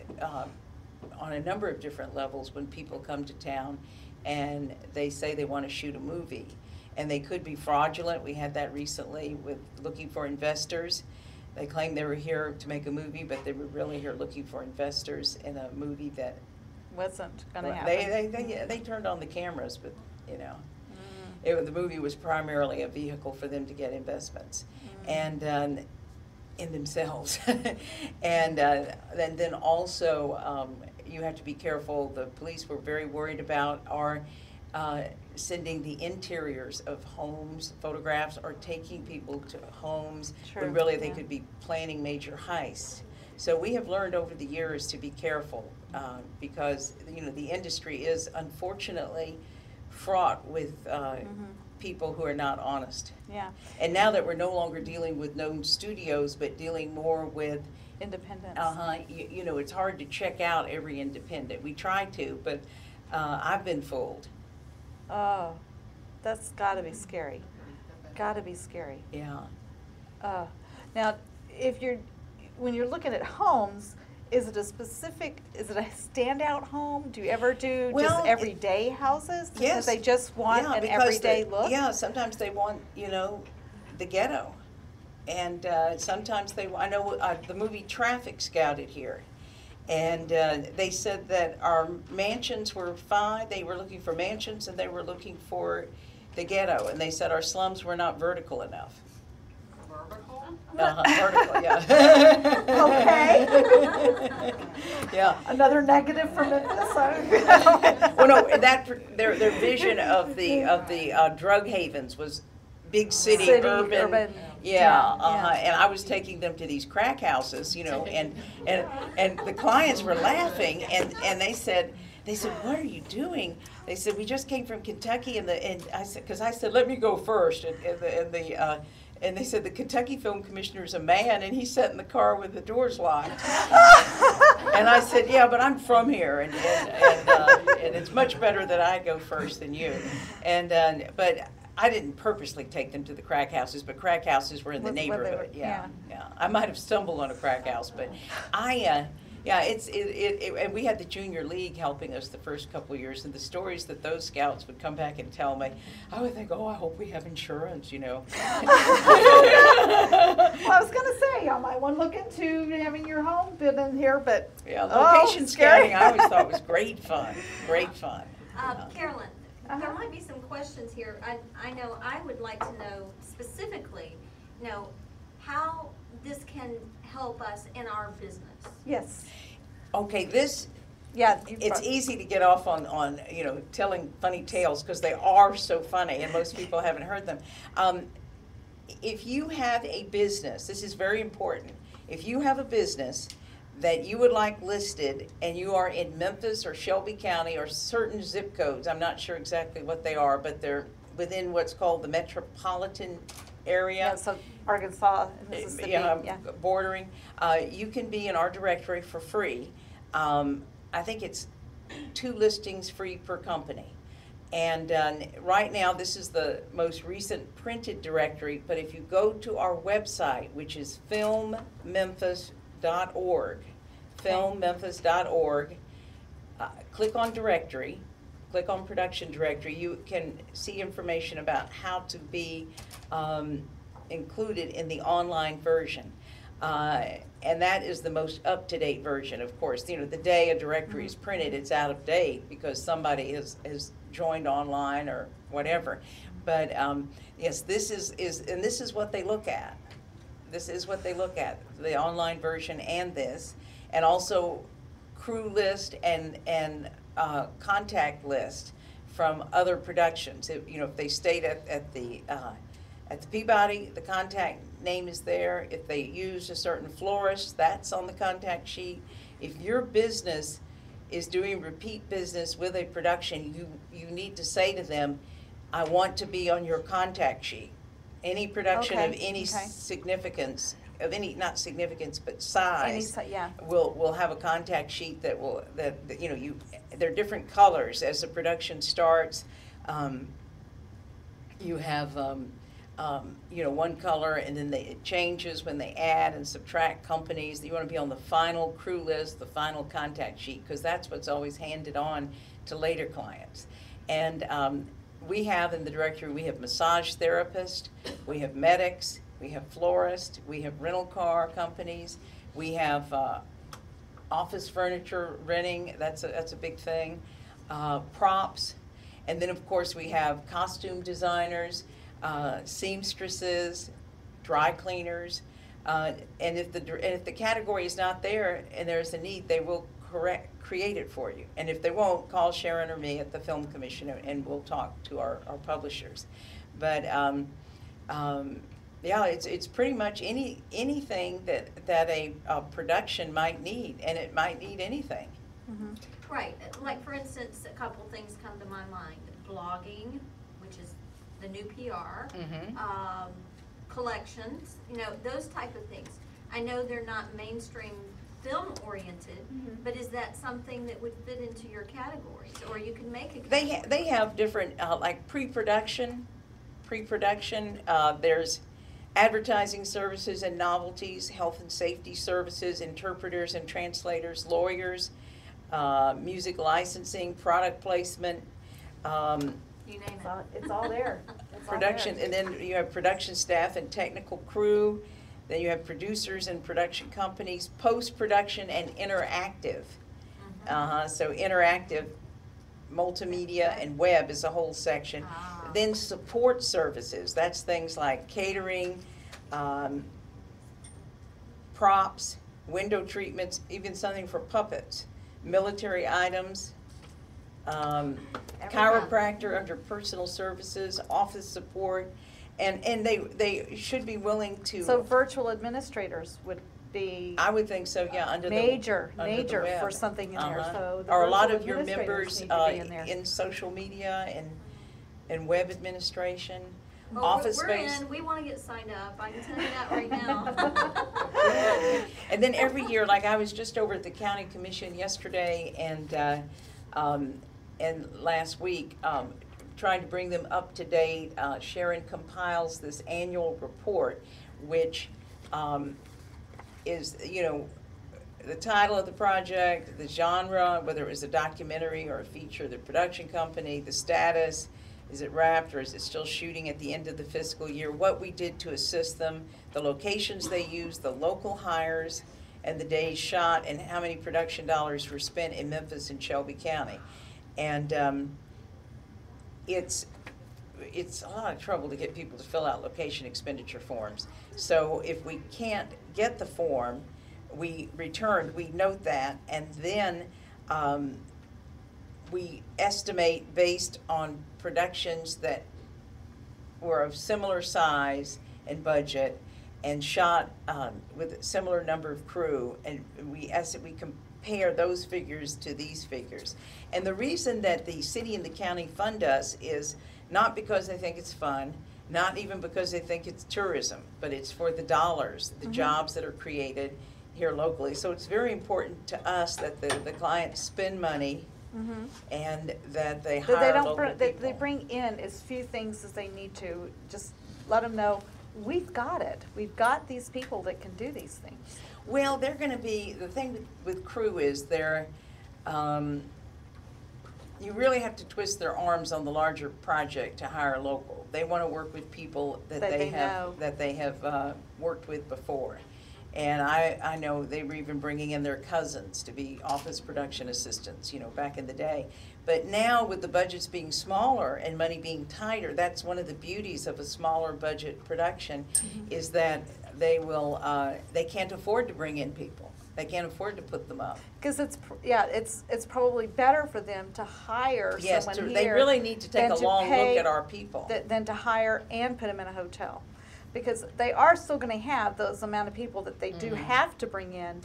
on a number of different levels when people come to town and they say they want to shoot a movie. And they could be fraudulent. We had that recently with looking for investors. They claimed they were here to make a movie, but they were really here looking for investors in a movie that wasn't going to happen. They turned on the cameras, but you know, the movie was primarily a vehicle for them to get investments, and in themselves, and then also you have to be careful. The police were very worried about our sending the interiors of homes, photographs, or taking people to homes when really they could be planning major heists. So we have learned over the years to be careful because the industry is unfortunately fraught with people who are not honest. Yeah. And now that we're no longer dealing with known studios, but dealing more with independents. It's hard to check out every independent. We try to, but I've been fooled. Oh, that's got to be scary. Got to be scary. Yeah. Now, when you're looking at homes, is it a standout home? Do you ever do just everyday houses? Because yes. they just want an everyday look? Yeah, sometimes they want, the ghetto. And sometimes I know the movie Traffic scouted here. And they said that our mansions were fine. They were looking for mansions, and they were looking for the ghetto. And they said our slums were not vertical enough. Vertical, yeah. Okay. Yeah. Another negative from Memphis. Well, no, their vision of the drug havens was big city urban. Yeah, and I was taking them to these crack houses, and the clients were laughing, and they said, what are you doing? They said, we just came from Kentucky, and I said, because I said, let me go first, and they said the Kentucky Film Commissioner's a man, and he sat in the car with the doors locked. And I said, yeah, but I'm from here, and it's much better that I go first than you. But I didn't purposely take them to the crack houses, but crack houses were in the neighborhood. Yeah. I might have stumbled on a crack house, but and we had the junior league helping us the first couple of years, and the stories that those scouts would come back and tell me, I would think, I hope we have insurance, Well, I was going to say, I might want to look into having your home been in here, but location scouting I always thought was great fun, Carolyn, there might be some questions here. I know I would like to know specifically, how this can help us in our business. Yes. Okay, it's easy to get off on telling funny tales because they are so funny and most people haven't heard them. If you have a business, this is very important. If you have a business that you would like listed and you are in Memphis or Shelby County or certain zip codes, I'm not sure exactly what they are, but they're within what's called the metropolitan area. Yeah, so Arkansas, Mississippi, bordering. You can be in our directory for free. I think it's 2 listings free per company. And right now, this is the most recent printed directory, but if you go to our website, which is filmmemphis.org, filmmemphis.org, click on directory, click on production directory, you can see information about how to be included in the online version. And that is the most up-to-date version, of course. The day a directory is printed, it's out of date because somebody has joined online or whatever. But yes, this is what they look at. This is what they look at, the online version and this. And also crew list and contact list from other productions. If they stayed at the Peabody, the contact name is there. If they used a certain florist, that's on the contact sheet. If your business is doing repeat business with a production, you need to say to them, I want to be on your contact sheet. Any production of any significance, of any, not significance, but size, yeah. will have a contact sheet that you know, they're different colors as the production starts. You have, you know, one color, and then it changes when they add and subtract companies. You want to be on the final crew list, the final contact sheet, because that's what's always handed on to later clients. And we have in the directory, we have massage therapists, we have medics, we have florists, we have rental car companies, we have office furniture renting, that's a big thing, props, and then of course we have costume designers, seamstresses, dry cleaners, and if the category is not there and there's a need, they will create it for you. And if they won't, call Sharon or me at the Film Commission and we'll talk to our publishers. But yeah, it's pretty much anything that a production might need, and it might need anything. Mm-hmm. Right, like for instance, a couple things come to my mind. Blogging, which is the new PR, Mm-hmm. Collections, you know, those type of things. I know they're not mainstream film oriented, but is that something that would fit into your categories, or you can make a category? They have different, like pre-production, there's advertising services and novelties, health and safety services, interpreters and translators, lawyers, music licensing, product placement, You name it. It's all there. It's all production, there. and then you have production staff and technical crew, then you have producers and production companies, post-production and interactive. So interactive, multimedia and web is a whole section. Then support services, that's things like catering, props, window treatments, even something for puppets, military items, chiropractor under personal services, office support, and they should be willing to. So virtual administrators would be. I would think so, yeah, under major the web. for something in there. So the Are a lot virtual of your members administrators need to be in there. in social media and web administration, Oh, office we're space? in. We want to get signed up. I can tell you that right now. And then every year, like I was just over at the county commission yesterday and last week, trying to bring them up to date. Sharon compiles this annual report, which is, you know, the title of the project, the genre, whether it was a documentary or a feature, the production company, the status, is it wrapped or is it still shooting at the end of the fiscal year, what we did to assist them, the locations they used, the local hires, and the days shot, and how many production dollars were spent in Memphis and Shelby County. And it's a lot of trouble to get people to fill out location expenditure forms. So if we can't get the form, we note that, and then we estimate based on productions that were of similar size and budget and shot with a similar number of crew, and we compare those figures to these figures. And the reason that the city and the county fund us is not because they think it's fun, not even because they think it's tourism, but it's for the dollars, the jobs that are created here locally. So it's very important to us that the clients spend money and that they hire local people. That they bring in as few things as they need to. Just let them know, we've got it. We've got these people that can do these things. Well, they're going to be, the thing with crew is they're, you really have to twist their arms on the larger project to hire local. They want to work with people that they have worked with before. And I know they were even bringing in their cousins to be office production assistants, you know, back in the day. But now with the budgets being smaller and money being tighter, that's one of the beauties of a smaller budget production, is that they can't afford to bring in people. They can't afford to put them up. Because it's probably better for them to hire someone here. They really need to take a long look at our people. Than to hire and put them in a hotel. Because they are still going to have those amount of people that they do have to bring in.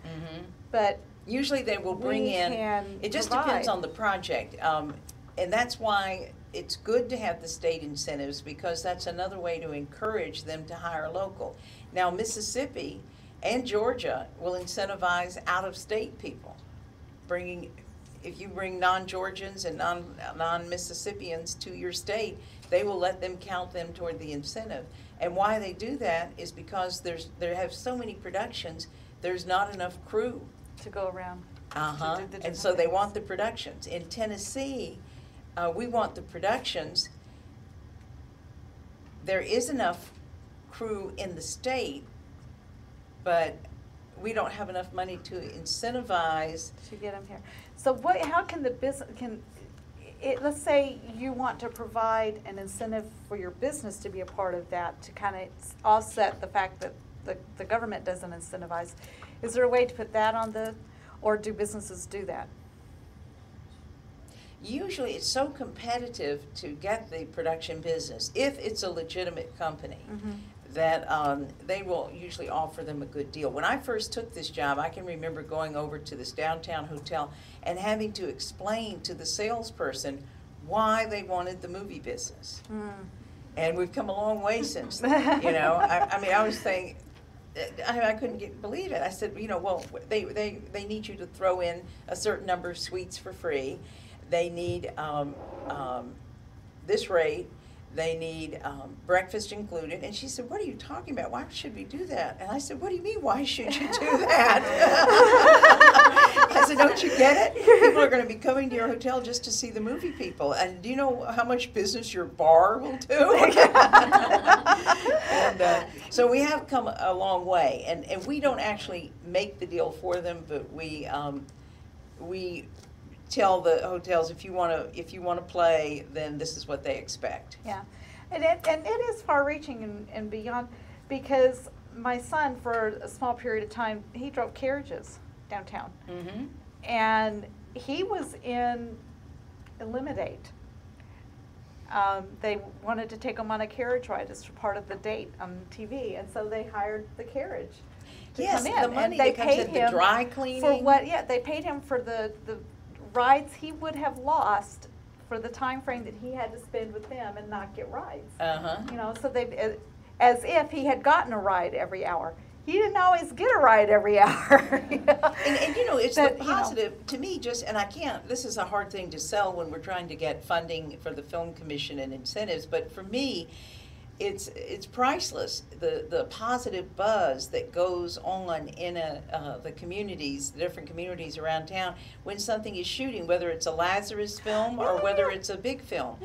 But Usually they will bring we in, can it just provide. depends on the project. And that's why it's good to have the state incentives, because that's another way to encourage them to hire local. Now, Mississippi and Georgia will incentivize out-of-state people. If you bring non-Georgians and non-Mississippians to your state, they will let them count them toward the incentive. And why they do that is because they have so many productions, there's not enough crew. To go around. Uh-huh, to do the and so they different want the productions. In Tennessee, we want the productions. There is enough crew in the state, but we don't have enough money to incentivize. To get them here. So how can the business, let's say you want to provide an incentive for your business to be a part of that, to kind of offset the fact that the government doesn't incentivize. Is there a way to put that on or do businesses do that? Usually it's so competitive to get the production business, if it's a legitimate company, that they will usually offer them a good deal. When I first took this job, I can remember going over to this downtown hotel and having to explain to the salesperson why they wanted the movie business. And we've come a long way since then, you know. I mean, I was saying, I couldn't believe it. I said, you know, well, they need you to throw in a certain number of suites for free. They need this rate. They need breakfast included. And she said, what are you talking about? Why should we do that? And I said, what do you mean, why should you do that? I said, don't you get it? People are going to be coming to your hotel just to see the movie people. And do you know how much business your bar will do? And so we have come a long way. And we don't actually make the deal for them, but we tell the hotels, if you want to play, then this is what they expect. Yeah, and it is far-reaching and beyond, because my son, for a small period of time, he drove carriages downtown, and he was in Eliminate. They wanted to take him on a carriage ride as part of the date on TV, and so they hired the carriage to Yes, come in. the money and they that comes paid in, him the dry cleaning. for what? Yeah, they paid him for the rides he would have lost for the time frame that he had to spend with them and not get rides. You know, so they, as if he had gotten a ride every hour. He didn't always get a ride every hour. You know? And you know, it's But, the you know, positive, to me, just, and I can't, this is a hard thing to sell when we're trying to get funding for the Film Commission and incentives, but for me, it's priceless, the positive buzz that goes on in the communities, the different communities around town, when something is shooting, whether it's a Lazarus film or whether it's a big film.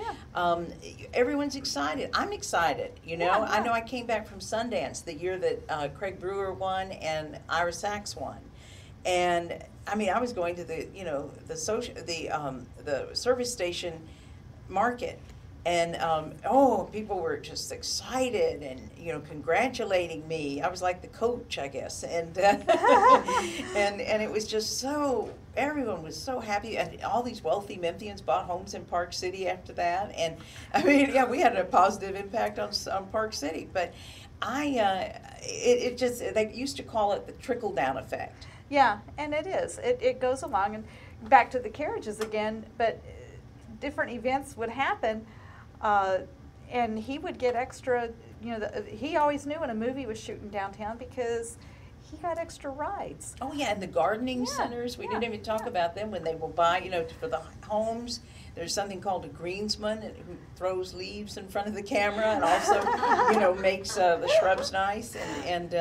Everyone's excited. I'm excited, you know. I know I came back from Sundance the year that Craig Brewer won and Ira Sachs won. And I mean, I was going to the, you know, the service station market. And, people were just excited and, you know, congratulating me. I was like the coach, I guess. And, and it was just so, everyone was so happy. And all these wealthy Memphians bought homes in Park City after that. And, I mean, yeah, we had a positive impact on Park City. But it just, they used to call it the trickle-down effect. Yeah, and it is. It goes along. And back to the carriages again, but different events would happen. And he would get extra, you know, he always knew when a movie was shooting downtown because he got extra rides. Oh, yeah, and the gardening centers, we didn't even talk about them when they will buy, you know, for the homes. There's something called a greensman who throws leaves in front of the camera and also, you know, makes the shrubs nice. And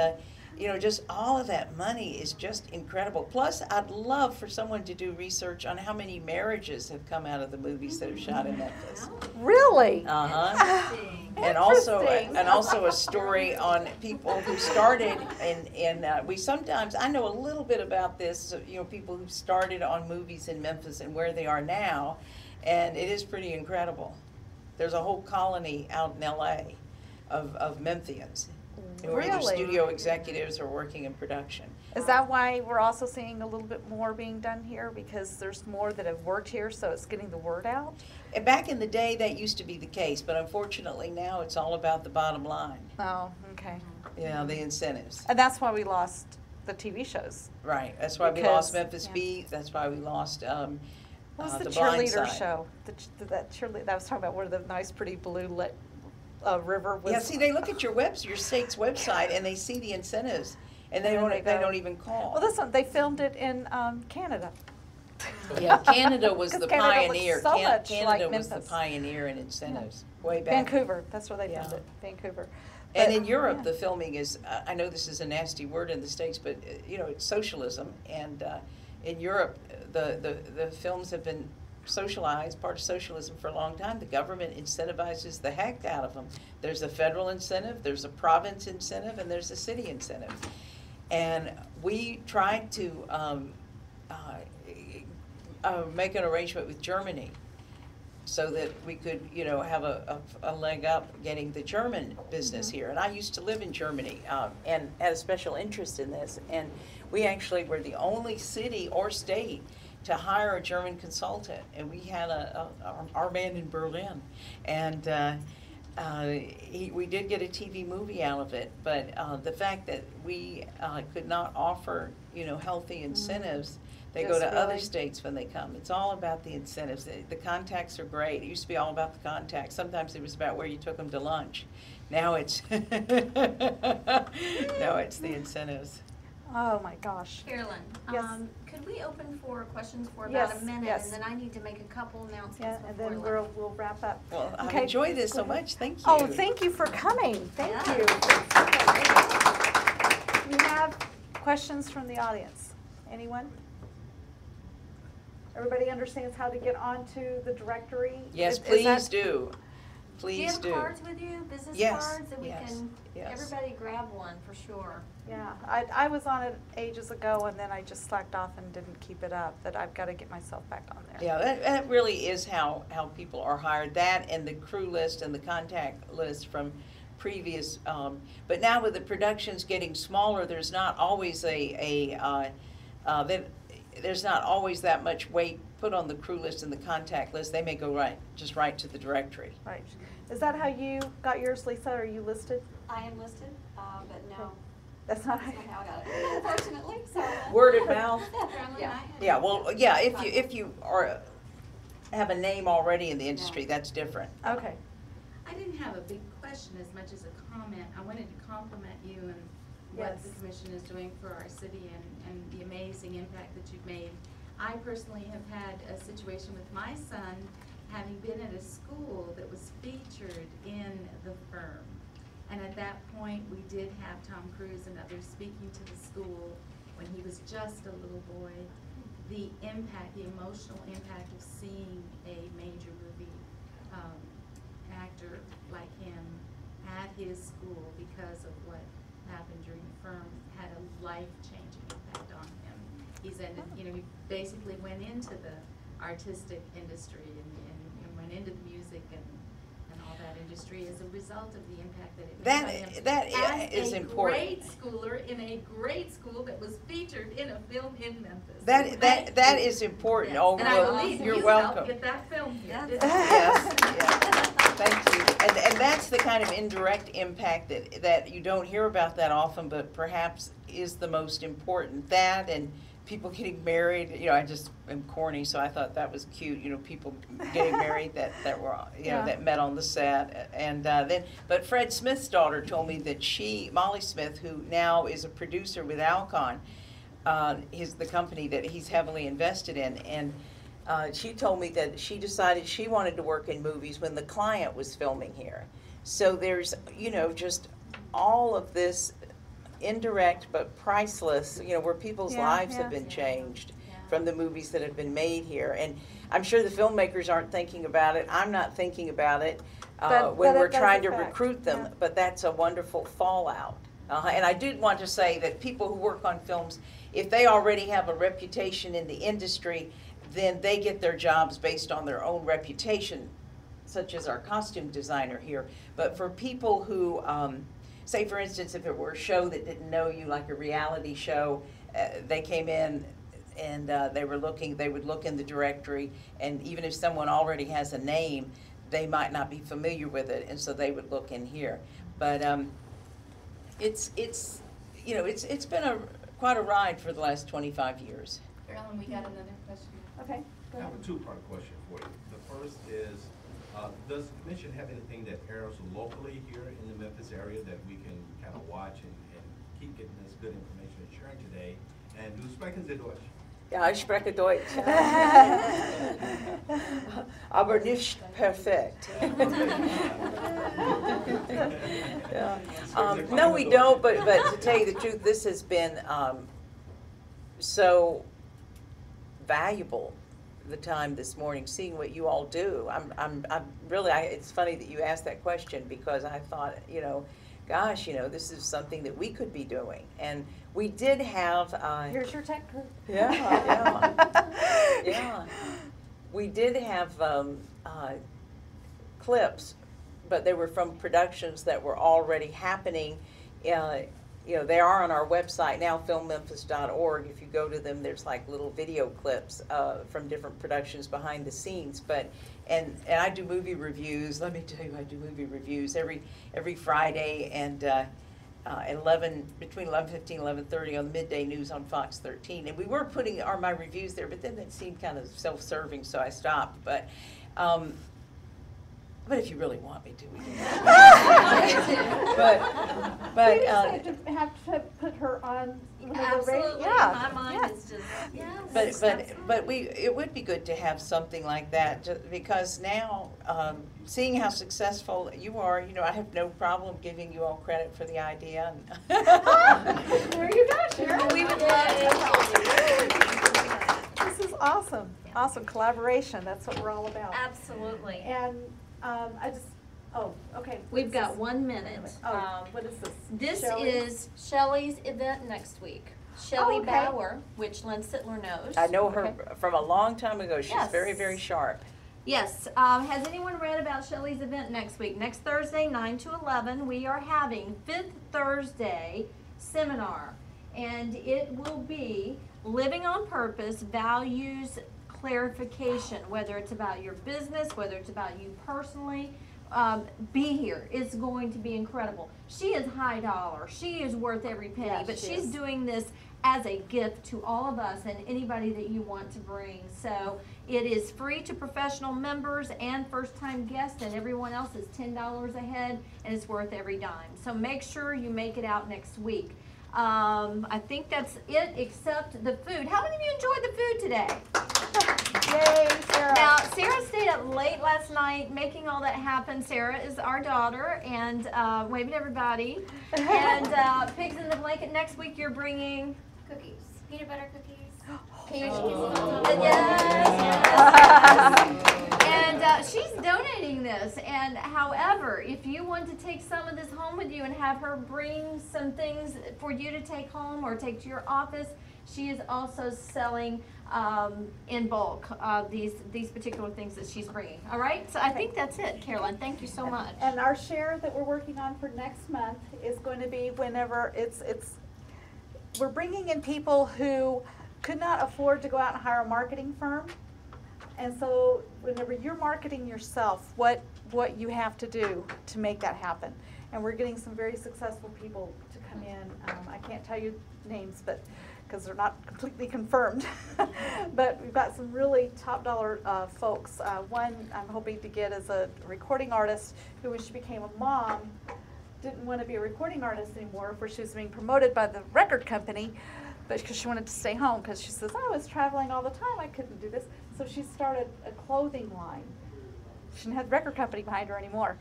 you know, just all of that money is just incredible. Plus, I'd love for someone to do research on how many marriages have come out of the movies that are shot in Memphis. Really? And also a story on people who started we sometimes, I know a little bit about this, you know, people who started on movies in Memphis and where they are now, and it is pretty incredible. There's a whole colony out in LA of Memphians. Where either studio executives are working in production. Is that why we're also seeing a little bit more being done here? Because there's more that have worked here, so it's getting the word out? And back in the day, that used to be the case, but unfortunately now it's all about the bottom line. Oh, okay. Yeah, the incentives. And that's why we lost the TV shows. Right, that's why we Because- lost Memphis yeah. Beat, that's why we lost, What was The the Blind cheerleader Side. show? That cheerleader, that was talking about where the nice pretty blue lit, river was. Yeah, see, they look at your state's website and they see the incentives, and they And then they go- don't even call. Well, this one, they filmed it in, Canada. Yeah, Canada was 'Cause the Canada looks pioneer. so much Canada like was the Memphis. pioneer in incentives, way back. Vancouver, that's where they filmed Yeah. it, Vancouver. And But, in Europe, yeah. the filming is, I know this is a nasty word in the States, but, it's socialism. And in Europe, the films have been socialized, part of socialism for a long time. The government incentivizes the heck out of them. There's a federal incentive, there's a province incentive, and there's a city incentive. And we tried to make an arrangement with Germany so that we could, have a leg up getting the German business here. And I used to live in Germany and had a special interest in this. And we actually were the only city or state to hire a German consultant. And we had our man in Berlin. And we did get a TV movie out of it. But the fact that we could not offer, healthy incentives, they go Just to other really- states when they come. It's all about the incentives. The contacts are great. It used to be all about the contacts. Sometimes it was about where you took them to lunch. Now it's now it's the incentives. Oh, my gosh. Carolyn, Yes. could we open for questions for about Yes, a minute? yes. And then I need to make a couple announcements Yeah, and before then lunch. we'll wrap up. Well, I've Okay. enjoyed this so much. Thank you. Oh, thank you for coming. Thank Yeah. you. We have questions from the audience. Anyone? Everybody understands how to get onto the directory? Yes, Is please that- do. Please Do you do. have cards with you, business Yes, cards, that we yes, can, yes. everybody grab one for sure. Yeah, I was on it ages ago and then I just slacked off and didn't keep it up, but I've got to get myself back on there. Yeah, that really is how people are hired. That and the crew list and the contact list from previous, but now with the productions getting smaller, there's not always there's not always that much weight put on the crew list and the contact list. They may go just right to the directory. Right. Is that how you got yours, Lisa? Are you listed? I am listed, but no, That's not that's not how I got it, unfortunately, so. Word of mouth. Yeah. Yeah, well, yeah, if you have a name already in the industry, that's different. Okay. I didn't have a big question as much as a comment. I wanted to compliment you and what the Yes. commission is doing for our city and the amazing impact that you've made. I personally have had a situation with my son having been at a school that was featured in the firm. And at that point, we did have Tom Cruise and others speaking to the school when he was just a little boy. The impact, the emotional impact of seeing a major movie actor like him at his school because of what happened during the firm had a life-changing impact on him. He's ended, he basically went into the artistic industry and went into the music and all that industry as a result of the impact that it made on him. That is as a important. great schooler in a great school that was featured in a film in Memphis. That is important. Yes. Oh, And I well, believe you're you welcome. helped get that film here, Yeah. didn't you? Yes, yes. Thank you. And that's the kind of indirect impact that you don't hear about that often, but perhaps is the most important. That and people getting married. I just am corny, so I thought that was cute. People getting married that were Yeah. that met on the set. And but Fred Smith's daughter told me that Molly Smith, who now is a producer with Alcon, is the company that he's heavily invested in, and she told me that she decided she wanted to work in movies when the client was filming here. So there's, just all of this indirect but priceless, where people's lives have been changed from the movies that have been made here. And I'm sure the filmmakers aren't thinking about it. I'm not thinking about it But when it we're does trying to affect, recruit them, yeah. but that's a wonderful fallout. And I did want to say that people who work on films, if they already have a reputation in the industry, then they get their jobs based on their own reputation, such as our costume designer here. But for people who, say for instance, if it were a show that didn't know you, like a reality show, they came in and they would look in the directory, and even if someone already has a name, they might not be familiar with it, and so they would look in here. But it's been quite a ride for the last 25 years. Carolyn, we got another question. Okay, go I ahead. have a two-part question for you. The first is, does the commission have anything that airs locally here in the Memphis area that we can kind of watch and keep getting this good information and sharing today? And du sprechen Sie Deutsch? Ja, ich spreche Deutsch. Aber nicht perfekt. Yeah. No, we don't, but to tell you the truth, this has been so valuable, the time this morning, seeing what you all do. I'm really, it's funny that you asked that question, because I thought, you know, gosh, you know, this is something that we could be doing. And we did have... Here's your tech group. Yeah, yeah. We did have clips, but they were from productions that were already happening. You know, they are on our website now, filmmemphis.org. If you go to them, there's like little video clips from different productions behind the scenes. But and I do movie reviews. Let me tell you, I do movie reviews every Friday and between 11:15 and 11:30 on the midday news on Fox 13. And we were putting my reviews there, but then that seemed kind of self-serving, so I stopped. But if you really want me to, we can. but we just have to put her on. Absolutely. Yeah. My mind is just, yes. But it would be good to have something like that, just because now, seeing how successful you are, you know, I have no problem giving you all credit for the idea. There you go, Cheryl. We would love to help you. This is awesome. Awesome collaboration. That's what we're all about. Absolutely. And I just, okay. We've got 1 minute. What is this? This Shelley? is Shelley's event next week. Shelley okay. Bauer, which Lynn Sittler knows. I know her from a long time ago. She's Yes. very, very sharp. Yes. Has anyone read about Shelley's event next week? Next Thursday, 9 to 11, we are having Fifth Thursday seminar. And it will be Living on Purpose, Values Clarification, whether it's about your business, whether it's about you personally. Be here. It's going to be incredible. She is high dollar. She is worth every penny, Yes, but she she's is. doing this as a gift to all of us and anybody that you want to bring. So it is free to professional members and first-time guests, and everyone else is $10 a head, and it's worth every dime. So make sure you make it out next week. I think that's it, except the food. How many of you enjoyed the food today? Yay, Sarah. Now, Sarah stayed up late last night making all that happen. Sarah is our daughter, and waving at everybody. And Pigs in the Blanket, next week you're bringing... Cookies, peanut butter cookies. And she's donating this. And however, if you want to take some of this home with you and have her bring some things for you to take home or take to your office, she is also selling in bulk these particular things that she's bringing. All right, so I think that's it, Carolyn. Thank you so much. And our share that we're working on for next month is going to be whenever we're bringing in people who could not afford to go out and hire a marketing firm. And so whenever you're marketing yourself, what you have to do to make that happen. And we're getting some very successful people to come in. I can't tell you names, but because they're not completely confirmed. But we've got some really top dollar folks. One I'm hoping to get is a recording artist who, when she became a mom, didn't want to be a recording artist anymore, where she was being promoted by the record company, but because she wanted to stay home, because she says, I was traveling all the time, I couldn't do this. So she started a clothing line. She didn't have the record company behind her anymore.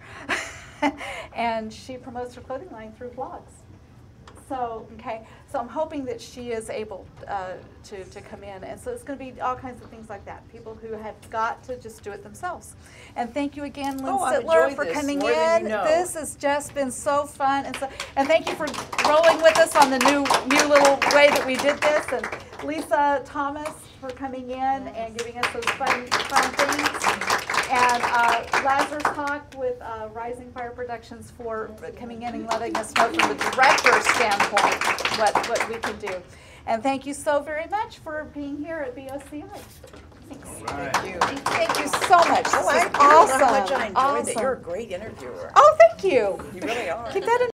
And she promotes her clothing line through blogs. So, so I'm hoping that she is able to come in. And so it's going to be all kinds of things like that. People who have got to just do it themselves. And thank you again, Lynn Sittler, for coming in. This has just been so fun. And thank you for rolling with us on the new little way that we did this. And Lisa Thomas for coming in and giving us those fun things. And Lazarus Hawk with Rising Fire Productions for coming in and letting us know from the director's standpoint what we can do. And thank you so very much for being here at BOCI. Thanks. Right. Thank you. Thank you so much. Oh, I awesome. How much I enjoyed awesome. that. You're a great interviewer. Oh, thank you. You really are. Keep that in